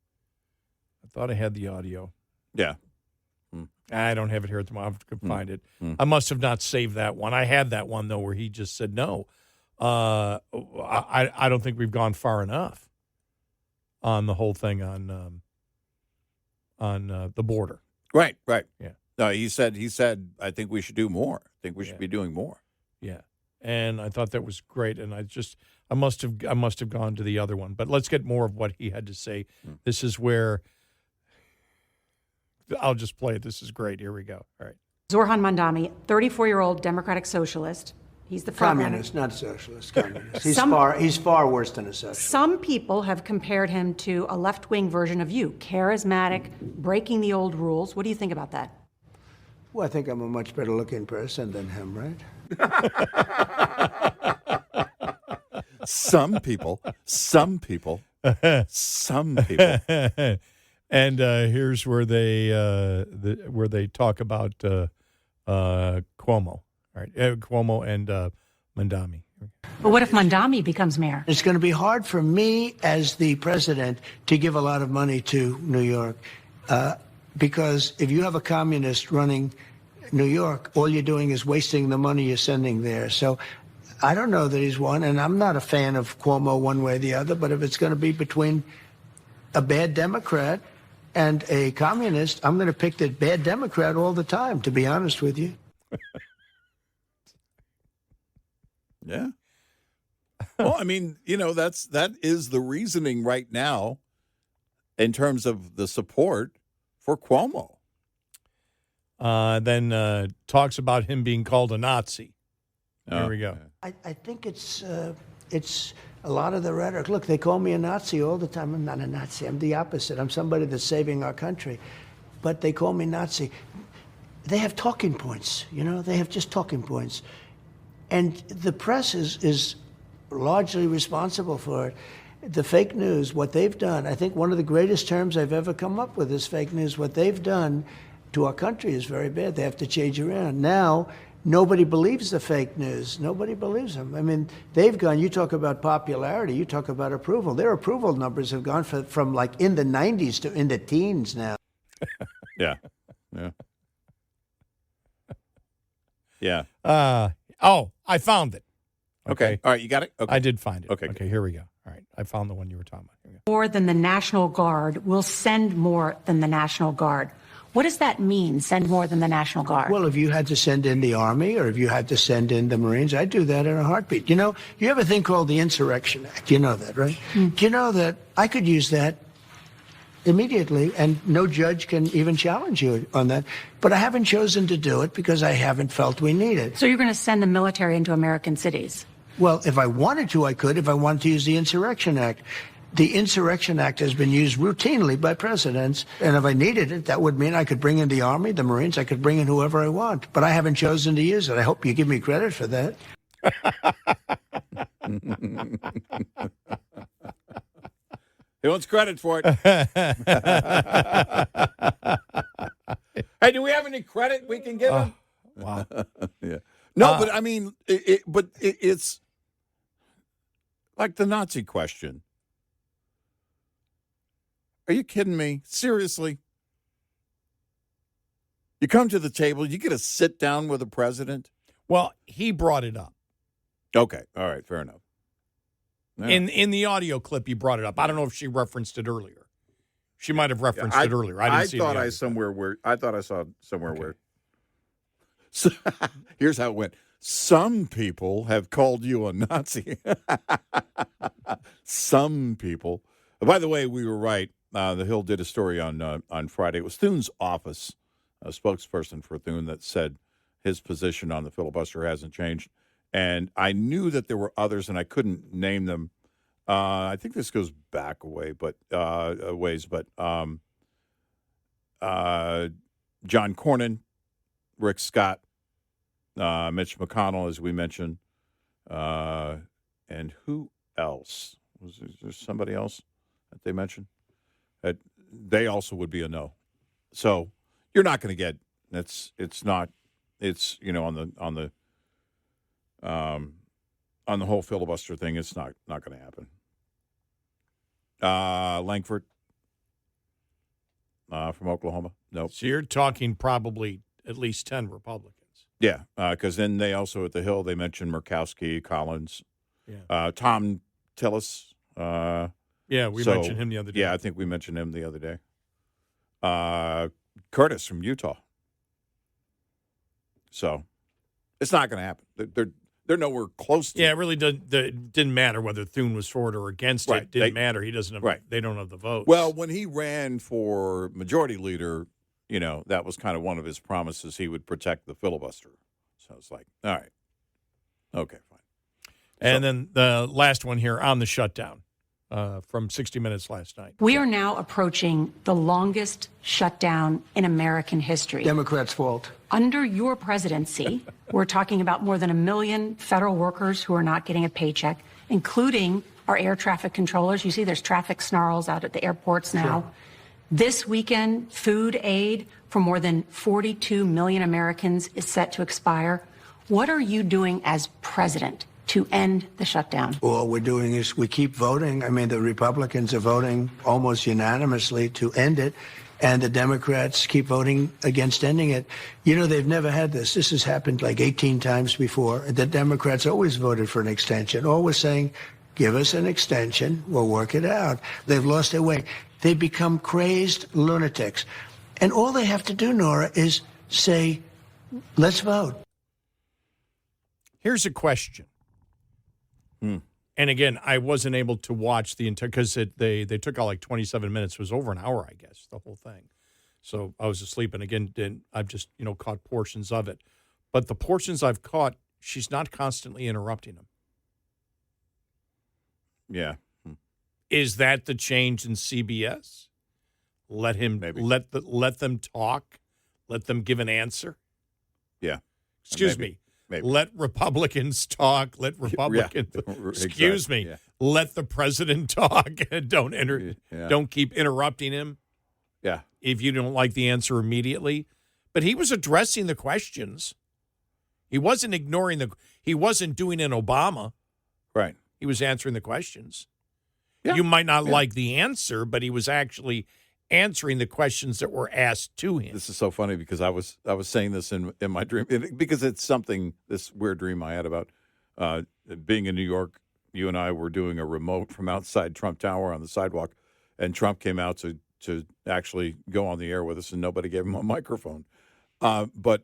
I thought I had the audio. Yeah. I don't have it here at the moment. I have to find it. I must have not saved that one. I had that one, though, where he just said no. I don't think we've gone far enough on the whole thing on the border. Right. Yeah. No, he said, I think we should do more. I think we should be doing more. Yeah. And I thought that was great. And I must have gone to the other one. But let's get more of what he had to say. This is where I'll just play it. This is great. Here we go. All right. Zorhan Mandami, 34-year-old Democratic socialist. He's the front Communist, not socialist. Communist. He's far worse than a socialist. Some people have compared him to a left-wing version of you, charismatic, breaking the old rules. What do you think about that? Well, I think I'm a much better looking person than him, right? Some people. And here's where they talk about Cuomo. All right, Cuomo and Mandami. But what if Mandami becomes mayor? It's going to be hard for me as the president to give a lot of money to New York because if you have a communist running New York, all you're doing is wasting the money you're sending there. So I don't know that he's one, and I'm not a fan of Cuomo one way or the other, but if it's going to be between a bad Democrat and a communist, I'm going to pick the bad Democrat all the time, to be honest with you. Yeah. Well, I mean, that is the reasoning right now in terms of the support for Cuomo. Then talks about him being called a Nazi. There we go. I think it's a lot of the rhetoric. Look, they call me a Nazi all the time. I'm not a Nazi. I'm the opposite. I'm somebody that's saving our country. But they call me Nazi. They have talking points, They have just talking points. And the press is largely responsible for it. The fake news, what they've done, I think one of the greatest terms I've ever come up with is fake news. What they've done to our country is very bad. They have to change around. Now, nobody believes the fake news. Nobody believes them. I mean, they've gone, you talk about popularity, you talk about approval. Their approval numbers have gone from like in the 90s to in the teens now. Yeah. I found it. Okay. All right, you got it? Okay. I did find it. Okay, here we go. All right, I found the one you were talking about. Here we go. More than the National Guard will send more than the National Guard. What does that mean, send more than the National Guard? Well, if you had to send in the Army or if you had to send in the Marines, I'd do that in a heartbeat. You have a thing called the Insurrection Act. You know that, right? Do you know that I could use that immediately and no judge can even challenge you on that? But I haven't chosen to do it because I haven't felt we need it. So you're going to send the military into American cities? Well, if I wanted to, I could. If I wanted to use the Insurrection Act. The Insurrection Act has been used routinely by presidents, and if I needed it, that would mean I could bring in the Army, the Marines, I could bring in whoever I want. But I haven't chosen to use it. I hope you give me credit for that. He wants credit for it. Hey, do we have any credit we can give him? Wow. Yeah. No, but I mean, it's like the Nazi question. Are you kidding me? Seriously? You come to the table, you get to sit down with the president? Well, he brought it up. Okay. All right. Fair enough. Yeah. In the audio clip, he brought it up. I don't know if she referenced it earlier. She might have referenced it earlier. I didn't see it. I thought I saw somewhere where. So, here's how it went. Some people have called you a Nazi. Some people. By the way, we were right. The Hill did a story on Friday. It was Thune's office, a spokesperson for Thune, that said his position on the filibuster hasn't changed. And I knew that there were others, and I couldn't name them. I think this goes back a ways, but John Cornyn, Rick Scott, Mitch McConnell, as we mentioned, and who else? Was there somebody else that they mentioned? They also would be a no. So you're not going to get on the whole filibuster thing. It's not going to happen. Langford from Oklahoma. Nope. So you're talking probably at least 10 Republicans. Yeah, because then they also at the Hill they mentioned Murkowski, Collins, Tom Tillis. We mentioned him the other day. Yeah, I think we mentioned him the other day. Curtis from Utah. So it's not going to happen. They're nowhere close to. Yeah, it really didn't matter whether Thune was for it or against it. It didn't matter. He doesn't have. Right. They don't have the votes. Well, when he ran for majority leader, that was kind of one of his promises. He would protect the filibuster. So it's like, all right, okay, fine. And then the last one here on the shutdown from 60 Minutes last night. We are now approaching the longest shutdown in American history. Democrats' fault. Under your presidency, we're talking about more than 1 million federal workers who are not getting a paycheck, including our air traffic controllers. You see there's traffic snarls out at the airports now. Sure. This weekend, food aid for more than 42 million Americans is set to expire. What are you doing as president to end the shutdown? All we're doing is we keep voting. I mean, the Republicans are voting almost unanimously to end it, and the Democrats keep voting against ending it. They've never had this. This has happened like 18 times before. The Democrats always voted for an extension, always saying, give us an extension, we'll work it out. They've lost their way. They become crazed lunatics. And all they have to do, Nora, is say, let's vote. Here's a question. And again, I wasn't able to watch the entire, because they took all like 27 minutes. It was over an hour, I guess, the whole thing. So I was asleep. And again, I've just, caught portions of it. But the portions I've caught, she's not constantly interrupting them. Yeah. Is that the change in CBS? Let them talk. Let them give an answer. Yeah. Excuse me. Maybe. Let Republicans talk. Let Republicans. Excuse me. Yeah. Let the president talk. Don't keep interrupting him. Yeah. If you don't like the answer immediately, but he was addressing the questions. He wasn't ignoring He wasn't doing an Obama. Right. He was answering the questions. Yeah. You might not like the answer, but he was actually answering the questions that were asked to him. This is so funny because I was saying this in my dream because it's this weird dream I had about being in New York. You and I were doing a remote from outside Trump Tower on the sidewalk, and Trump came out to actually go on the air with us, and nobody gave him a microphone. But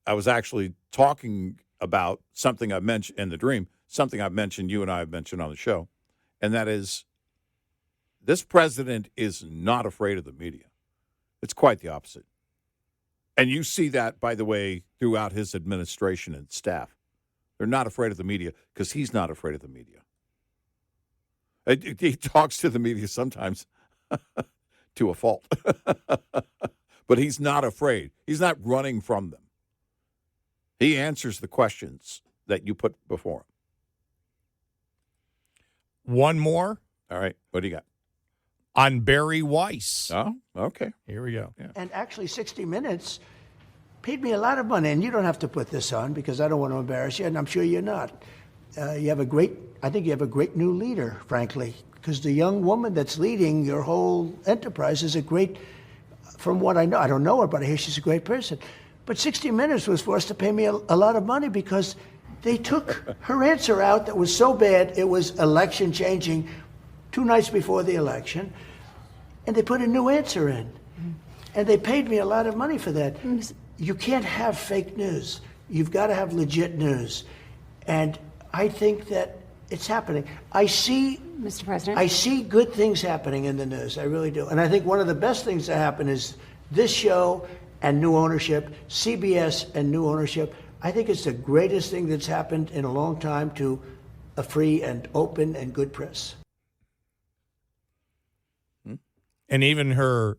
I was actually talking about something I've mentioned in the dream, something I've mentioned, you and I have mentioned on the show, and that is, this president is not afraid of the media. It's quite the opposite. And you see that, by the way, throughout his administration and staff. They're not afraid of the media because he's not afraid of the media. He talks to the media sometimes to a fault. But he's not afraid. He's not running from them. He answers the questions that you put before him. One more. All right. What do you got? On Barry Weiss. Oh, okay. Here we go. Yeah. And actually, 60 Minutes paid me a lot of money. And you don't have to put this on because I don't want to embarrass you, and I'm sure you're not. I think you have a great new leader, frankly, because the young woman that's leading your whole enterprise is from what I know, I don't know her, but I hear she's a great person. But 60 Minutes was forced to pay me a lot of money because they took her answer out that was so bad, it was election changing 2 nights before the election, and they put a new answer in. And they paid me a lot of money for that. You can't have fake news. You've got to have legit news. And I think that it's happening. Mr. President? I see good things happening in the news. I really do. And I think one of the best things that happen is this show and new ownership, CBS and new ownership. I think it's the greatest thing that's happened in a long time to a free and open and good press. And even her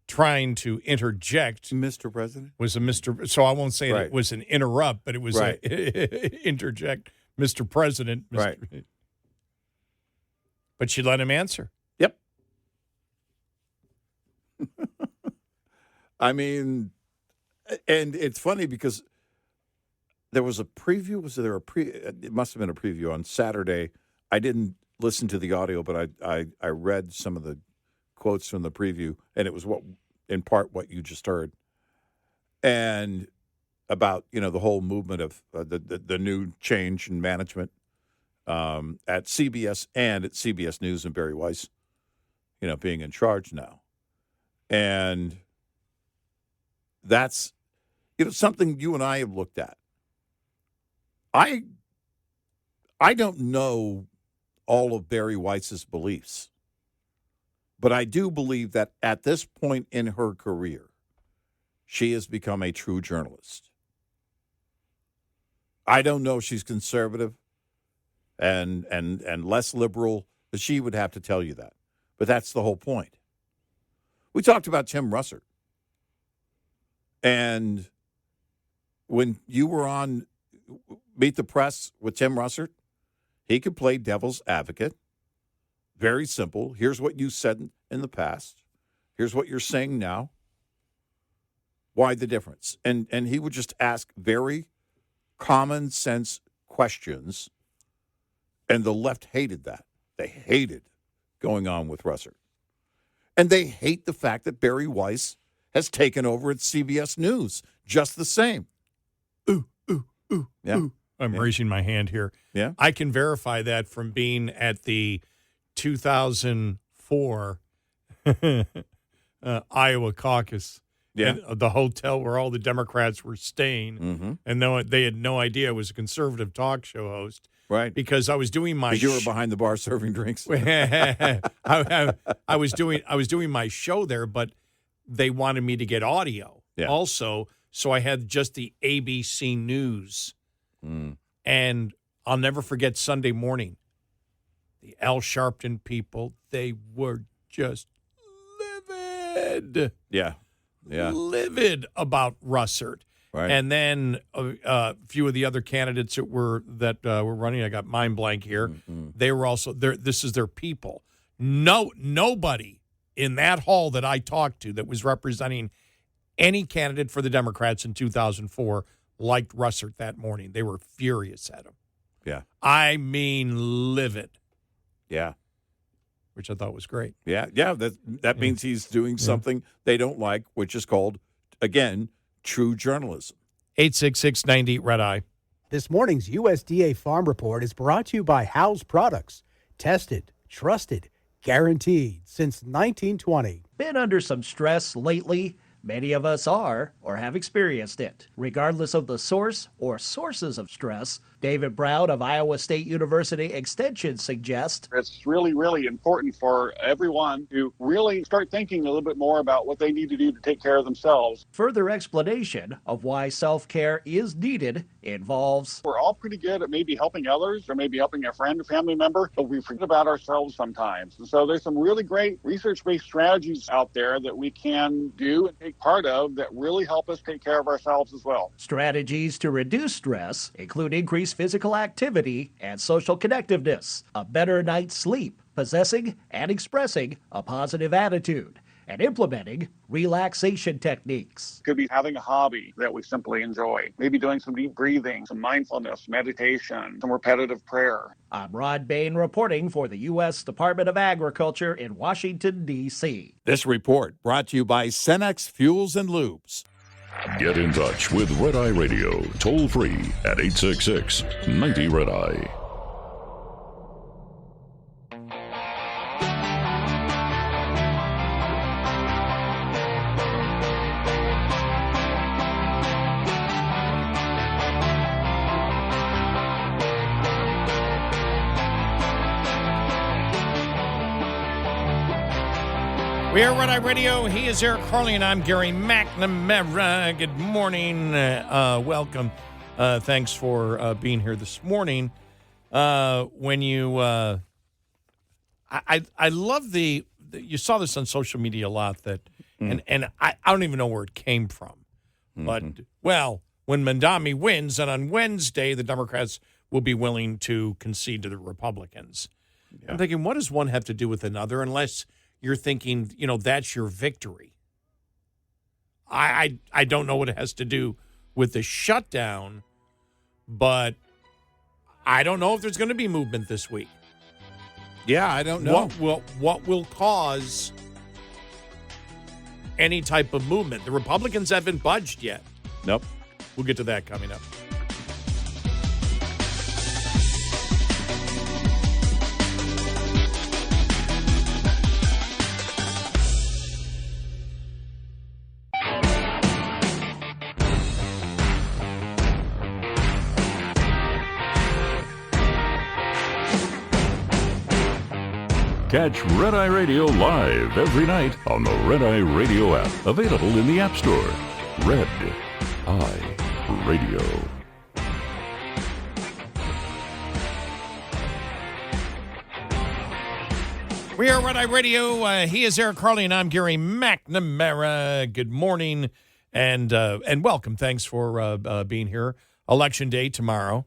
trying to interject, Mr. President, was a Mr. So I won't say Right. it was an interrupt, but it was Right. a interject, Mr. President. Right. But she let him answer. Yep. I mean, and it's funny because there was a preview. Was there a It must have been a preview on Saturday. I didn't listen to the audio, but I read some of the quotes from the preview, and it was in part what you just heard, and about the whole movement of the new change in management at CBS and at CBS News and Barry Weiss, being in charge now, and that's something you and I have looked at. I don't know all of Barry Weiss's beliefs, but I do believe that at this point in her career, she has become a true journalist. I don't know if she's conservative and less liberal, but she would have to tell you that. But that's the whole point. We talked about Tim Russert. And when you were on Meet the Press with Tim Russert, he could play devil's advocate. Very simple. Here's what you said in the past. Here's what you're saying now. Why the difference? And he would just ask very common sense questions, and the left hated that. They hated going on with Russert. And they hate the fact that Barry Weiss has taken over at CBS News just the same. Ooh. Yeah. Ooh. I'm raising my hand here. Yeah. I can verify that from being at the 2004 Iowa caucus. Yeah. And the hotel where all the Democrats were staying. And they had no idea I was a conservative talk show host. Right. Because I was doing my you were behind the bar serving drinks. I was doing my show there, but they wanted me to get audio also. So I had just the ABC News. And I'll never forget Sunday morning. The Al Sharpton people, they were just livid. Yeah. Livid about Russert. Right. And then a few of the other candidates that were running, I got mind blank here. They were also there. This is their people. Nobody in that hall that I talked to that was representing any candidate for the Democrats in 2004 liked Russert that morning. They were furious at him. Yeah. I mean, livid. Yeah. Which I thought was great. Yeah. That means he's doing something they don't like, which is called, again, true journalism. 866-98 Red Eye. This morning's USDA Farm Report is brought to you by House Products. Tested, trusted, guaranteed since 1920. Been under some stress lately? Many of us are or have experienced it. Regardless of the source or sources of stress, David Brown of Iowa State University Extension suggests it's really, really important for everyone to really start thinking a little bit more about what they need to do to take care of themselves. Further explanation of why self-care is needed involves we're all pretty good at maybe helping others or maybe helping a friend or family member, but we forget about ourselves sometimes. And so there's some really great research-based strategies out there that we can do and take part of that really help us take care of ourselves as well. Strategies to reduce stress include increased physical activity and social connectiveness, a better night's sleep, possessing and expressing a positive attitude, and implementing relaxation techniques. Could be having a hobby that we simply enjoy, maybe doing some deep breathing, some mindfulness, meditation, some repetitive prayer. I'm Rod Bain reporting for the U.S. Department of Agriculture in Washington, D.C. This report brought to you by Cenex Fuels and Lubes. Get in touch with Red Eye Radio, toll free at 866-90 Red Eye. We are Red Eye Radio. He is Eric Harley, and I'm Gary McNamara. Good morning. Welcome. Thanks for being here this morning. When you, I love you saw this on social media a lot and I don't even know where it came from. But, well, when Mamdani wins, and on Wednesday, the Democrats will be willing to concede to the Republicans. Yeah. I'm thinking, what does one have to do with another unless you're thinking, that's your victory? I don't know what it has to do with the shutdown, but I don't know if there's going to be movement this week. Yeah, I don't know. What will cause any type of movement? The Republicans haven't budged yet. Nope. We'll get to that coming up. Catch Red Eye Radio live every night on the Red Eye Radio app. Available in the App Store. Red Eye Radio. We are Red Eye Radio. He is Eric Harley, and I'm Gary McNamara. Good morning, and welcome. Thanks for being here. Election Day tomorrow.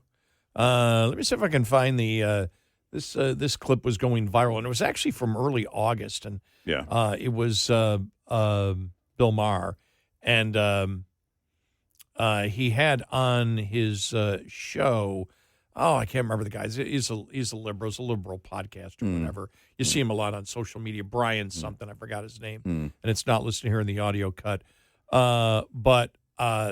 Let me see if I can find the... This clip was going viral, and it was actually from early August, and it was Bill Maher, and he had on his show. Oh, I can't remember the guy. He's a liberal. It's a liberal podcast or whatever. You see him a lot on social media. Brian something. I forgot his name, and it's not listed here in the audio cut. But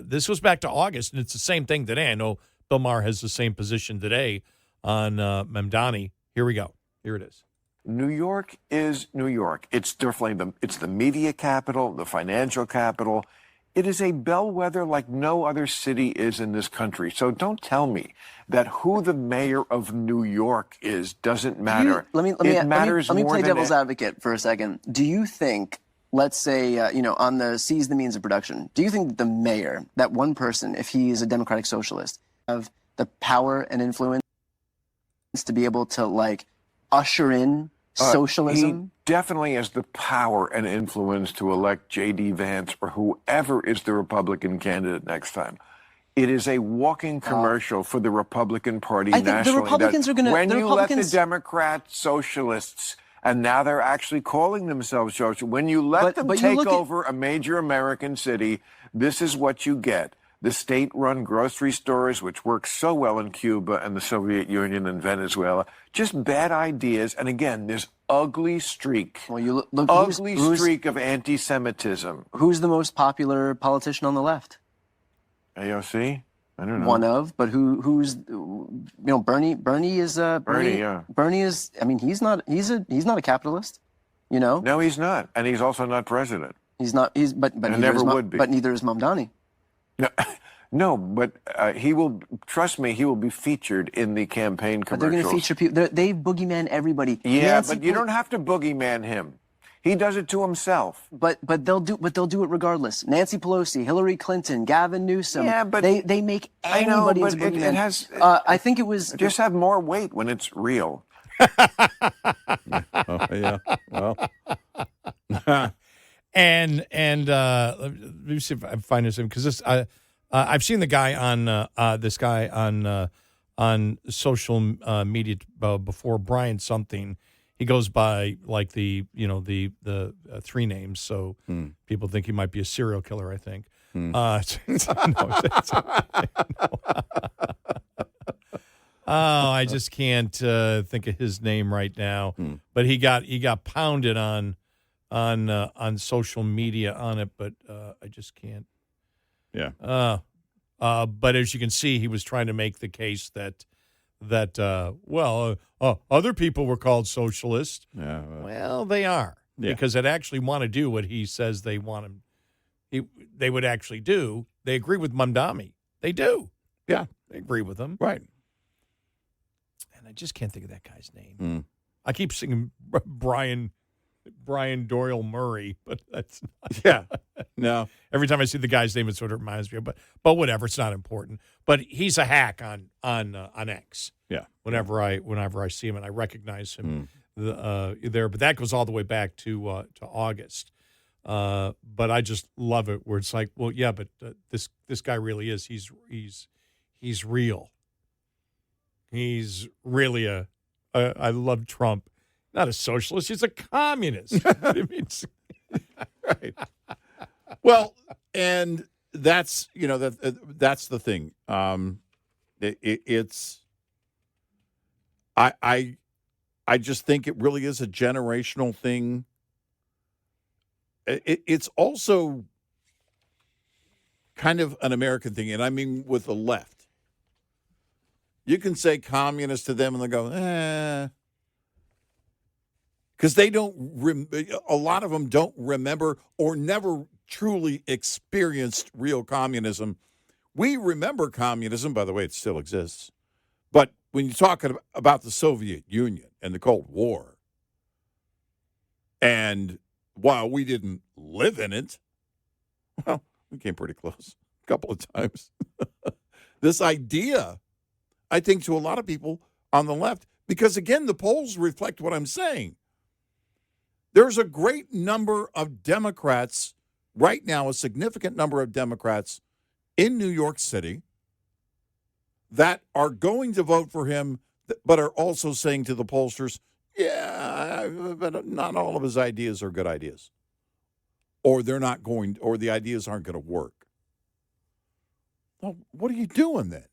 this was back to August, and it's the same thing today. I know Bill Maher has the same position today on Mamdani. Here we go. Here it is. New York is New York. It's definitely it's the media capital, the financial capital. It is a bellwether like no other city is in this country. So don't tell me that who the mayor of New York is doesn't matter. Let me play devil's advocate for a second. Do you think, let's say, on the seize the means of production, do you think the mayor, that one person, if he is a democratic socialist, have the power and influence to be able to usher in socialism? He definitely has the power and influence to elect J.D. Vance or whoever is the Republican candidate next time. It is a walking commercial for the Republican Party nationally. I think the Republicans are going to... When you let the Democrat socialists, and now they're actually calling themselves socialists, when you let them take over a major American city, this is what you get. The state-run grocery stores, which work so well in Cuba and the Soviet Union and Venezuela, just bad ideas. And again, this ugly streak, streak of anti-Semitism. Who's the most popular politician on the left? AOC? I don't know. One of, but who's Bernie? Bernie is Bernie is. I mean, he's not a capitalist. No, he's not, and he's also not president. He's not. But never would be. But neither is Mamdani. No, but he will, trust me, he will be featured in the campaign commercials. But they're going to feature people. They boogeyman everybody. Yeah, but you don't have to boogeyman him. He does it to himself. But they'll do it regardless. Nancy Pelosi, Hillary Clinton, Gavin Newsom. Yeah, but they make anybody into boogeyman. It has. I think it was just have more weight when it's real. Yeah. Well. And let me see if I can find his name, because this I've seen the guy on social media before, Brian something. He goes by the three names, so people think he might be a serial killer, I think. I just can't think of his name right now. But he got pounded on social media on it, but I just can't. Yeah. But as you can see, he was trying to make the case that other people were called socialists. Yeah. Well, they are, because they actually want to do what he says they want him. They would actually do. They agree with Mamdani. They do. Yeah, they agree with him. Right. And I just can't think of that guy's name. I keep singing Brian Brian Doyle Murray, but that's not. Yeah. No. Every time I see the guy's name, it sort of reminds me of, but whatever, it's not important. But he's a hack on X. Yeah. Whenever I see him and I recognize him there, but that goes all the way back to August. But I just love it where it's like, well, yeah, but this guy really is. He's real. He's really I love Trump. Not a socialist. He's a communist. Right. Well, and that's that's the thing. It's I just think it really is a generational thing. It's also kind of an American thing, and I mean with the left. You can say communist to them, and they go, because they don't. A lot of them don't remember or never truly experienced real communism. We remember communism, by the way, it still exists. But when you talk about the Soviet Union and the Cold War, and while we didn't live in it, well, we came pretty close a couple of times. This idea, I think, to a lot of people on the left, because, again, the polls reflect what I'm saying. There's a great number of Democrats right now, a significant number of Democrats in New York City that are going to vote for him, but are also saying to the pollsters, yeah, but not all of his ideas are good ideas. Or they're not going, or the ideas aren't going to work. Well, what are you doing then?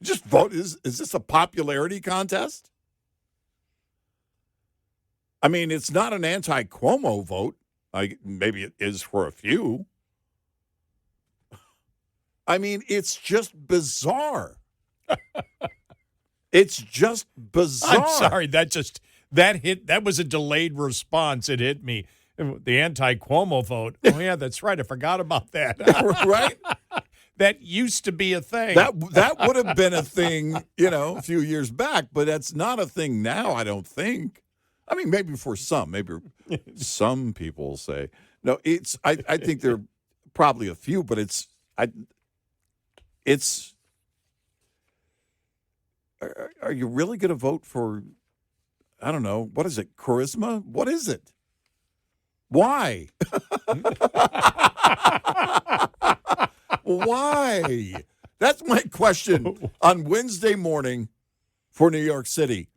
Just vote. Is this a popularity contest? I mean, it's not an anti-Cuomo vote. Maybe it is for a few. I mean, it's just bizarre. It's just bizarre. I'm sorry, that was a delayed response. It hit me. The anti-Cuomo vote. Oh yeah, that's right. I forgot about that. Right? That used to be a thing. That would have been a thing, a few years back, but that's not a thing now, I don't think. I mean, maybe for some, maybe some people say. No, I think there are probably a few, but are you really going to vote for, I don't know, what is it, charisma? What is it? Why? Why? That's my question on Wednesday morning for New York City.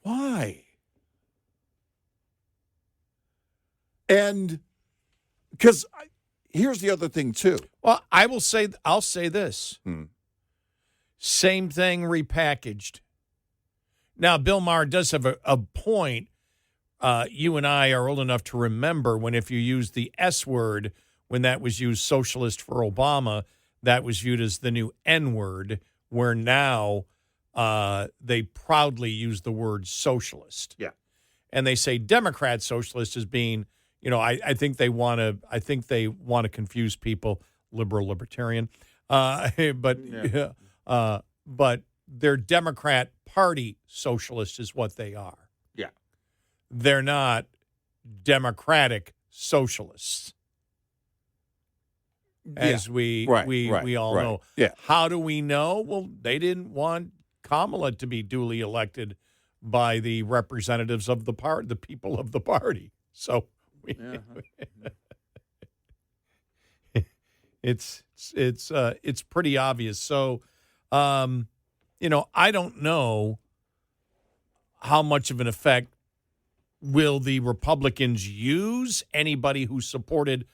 Why? And because here's the other thing, too. Well, I'll say this. Same thing repackaged. Now, Bill Maher does have a point. You and I are old enough to remember when if you use the S word, when that was used socialist for Obama, that was viewed as the new N word, where now they proudly use the word socialist. Yeah. And they say Democrat socialist as being, I think they want to confuse people, liberal libertarian. But they're Democrat Party socialist is what they are. Yeah. They're not Democratic socialists. As we all know. Yeah. How do we know? Well, they didn't want Kamala to be duly elected by the representatives of the party, the people of the party. So it's pretty obvious. So I don't know how much of an effect will the Republicans use anybody who supported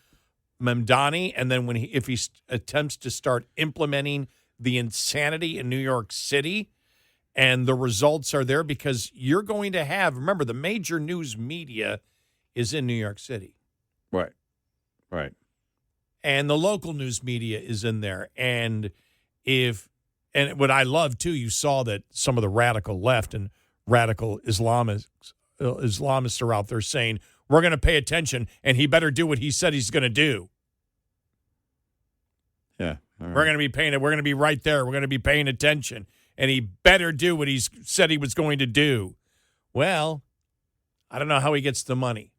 Mamdani, and then if he attempts to start implementing the insanity in New York City, and the results are there because you're going to have, remember, the major news media is in New York City. Right. And the local news media is in there. And what I love, too, you saw that some of the radical left and radical Islamists are out there saying, we're going to pay attention, and he better do what he said he's going to do. Yeah. Right. We're going to be right there. We're going to be paying attention, and he better do what he said he was going to do. Well, I don't know how he gets the money.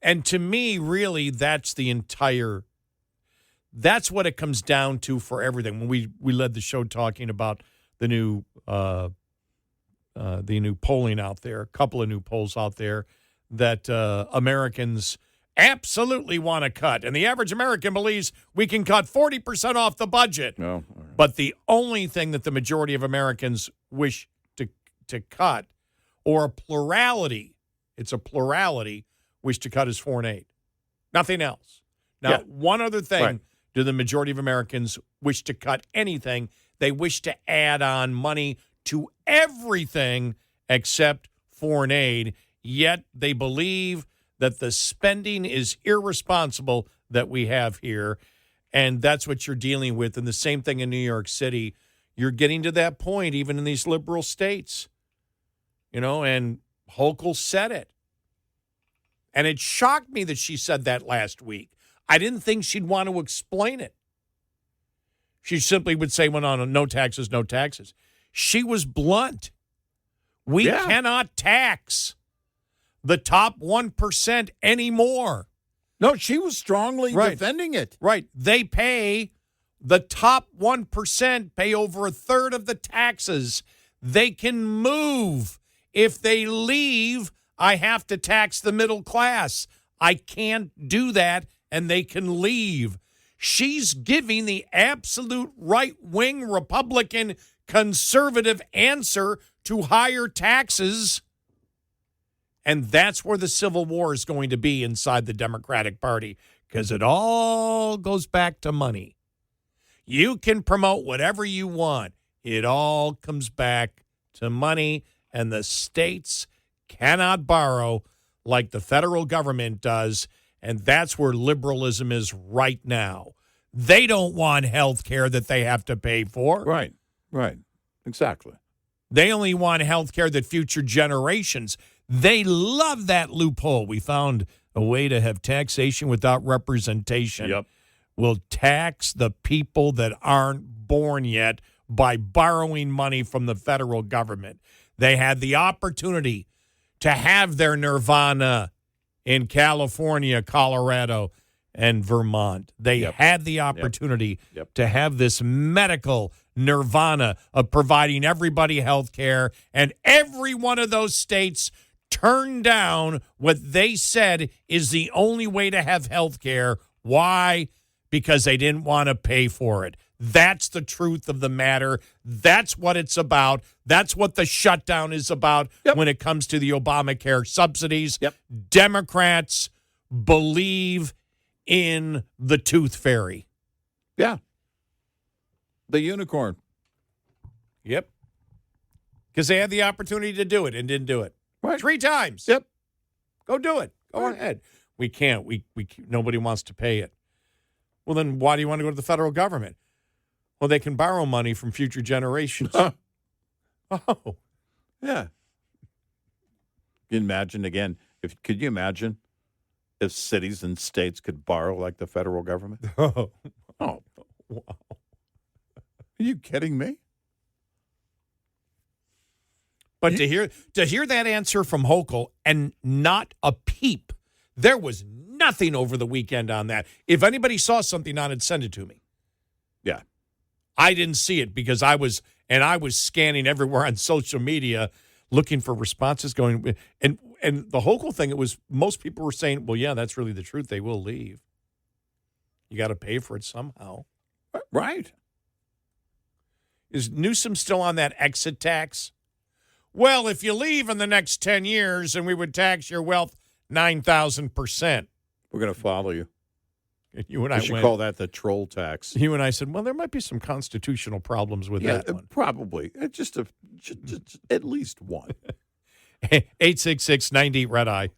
And to me, really, that's what it comes down to for everything. When we led the show talking about the new polling out there, a couple of new polls out there that Americans absolutely want to cut. And the average American believes we can cut 40% off the budget. No. But the only thing that the majority of Americans wish to cut, or a plurality, wish to cut is foreign aid. Nothing else. Now, one other thing do the majority of Americans wish to cut anything. They wish to add on money to everything except foreign aid, yet they believe that the spending is irresponsible that we have here, and that's what you're dealing with. And the same thing in New York City. You're getting to that point even in these liberal states, and Hochul said it. And it shocked me that she said that last week. I didn't think she'd want to explain it. She simply would say, well, no taxes, no taxes. She was blunt. We cannot tax the top 1% anymore. No, she was strongly defending it. Right. They pay, the top 1% pay over a third of the taxes. They can move. If they leave, I have to tax the middle class. I can't do that, and they can leave. She's giving the absolute right-wing Republican conservative answer to higher taxes. And that's where the Civil War is going to be inside the Democratic Party, because it all goes back to money. You can promote whatever you want. It all comes back to money, and the states cannot borrow like the federal government does, and that's where liberalism is right now. They don't want health care that they have to pay for. Right. Exactly. They only want health care that future generations. They love that loophole. We found a way to have taxation without representation. Yep. We'll tax the people that aren't born yet by borrowing money from the federal government. They had the opportunity to have their nirvana in California, Colorado, and Vermont. They had the opportunity to have this medical nirvana of providing everybody health care, and every one of those states turned down what they said is the only way to have health care. Why? Because they didn't want to pay for it. That's the truth of the matter. That's what it's about. That's what the shutdown is about when it comes to the Obamacare subsidies. Democrats believe in the tooth fairy. Yeah. The unicorn. Yep. Because they had the opportunity to do it and didn't do it. Right. 3 times. Yep. Go do it. Go ahead. We can't. We nobody wants to pay it. Well, then why do you want to go to the federal government? Well, they can borrow money from future generations. Oh. Yeah. Could you imagine if cities and states could borrow like the federal government? Oh. Wow. Are you kidding me? But to hear that answer from Hochul and not a peep, there was nothing over the weekend on that. If anybody saw something on it, send it to me. Yeah. I didn't see it because I was scanning everywhere on social media looking for responses going. And the Hochul thing, it was most people were saying, well, yeah, that's really the truth. They will leave. You got to pay for it somehow. Right. Is Newsom still on that exit tax? Well, if you leave in the next 10 years and we would tax your wealth 9,000%. We're going to follow you. And you and I should call that the troll tax. You and I said, well, there might be some constitutional problems with that one. Probably. Just at least one. 866-98-RED-EYE.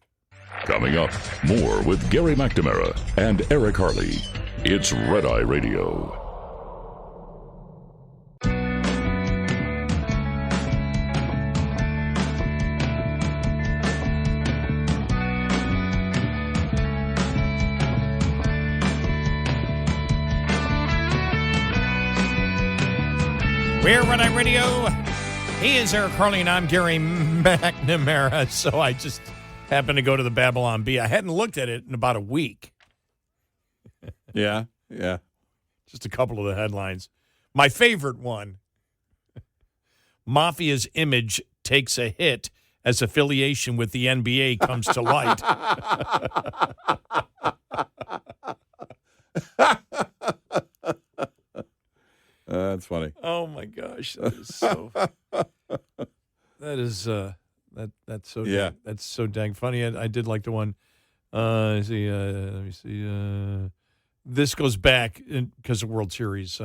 Coming up, more with Gary McNamara and Eric Harley. It's Red Eye Radio. We're Red Eye Radio. He is Eric Harley, and I'm Gary McNamara. So I just happened to go to the Babylon Bee. I hadn't looked at it in about a week. Yeah. Just a couple of the headlines. My favorite one, Mafia's image takes a hit as affiliation with the NBA comes to light. That's funny. Oh my gosh, that is so. That's so. Yeah. That's so dang funny. I did like the one. Let me see. This goes back because the World Series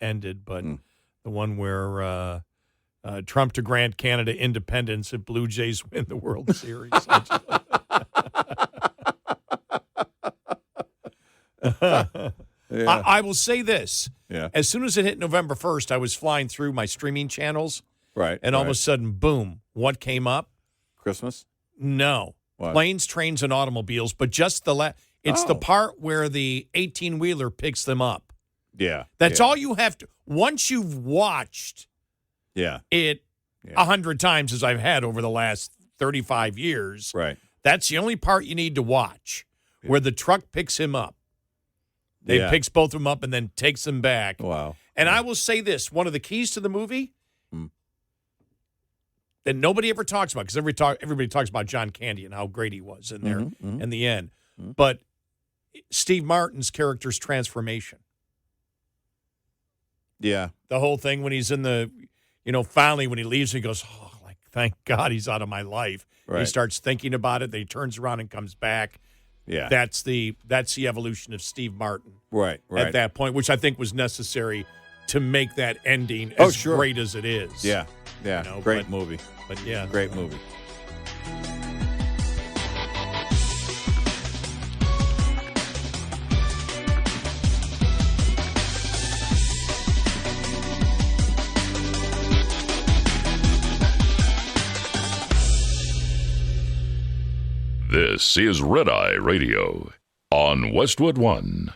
ended, but the one where Trump to grant Canada independence if Blue Jays win the World Series. Yeah. I will say this. Yeah. As soon as it hit November 1st, I was flying through my streaming channels. Right. And all of a sudden, boom, what came up? Christmas? No. What? Planes, trains, and automobiles, but just it's the part where the 18-wheeler picks them up. Yeah. That's all you have to. Once you've watched it 100 times, as I've had over the last 35 years, right. That's the only part you need to watch, where the truck picks him up. They picks both of them up and then takes them back. Wow. And I will say this, one of the keys to the movie that nobody ever talks about, because everybody talks about John Candy and how great he was in there in the end. But Steve Martin's character's transformation. Yeah. The whole thing when he's in the, finally when he leaves, he goes, oh, like, thank God he's out of my life. Right. He starts thinking about it. Then he turns around and comes back. Yeah. That's the evolution of Steve Martin. Right. At that point, which I think was necessary to make that ending as great as it is. Yeah. Yeah. Great movie. But yeah. Great movie. This is Red Eye Radio on Westwood One.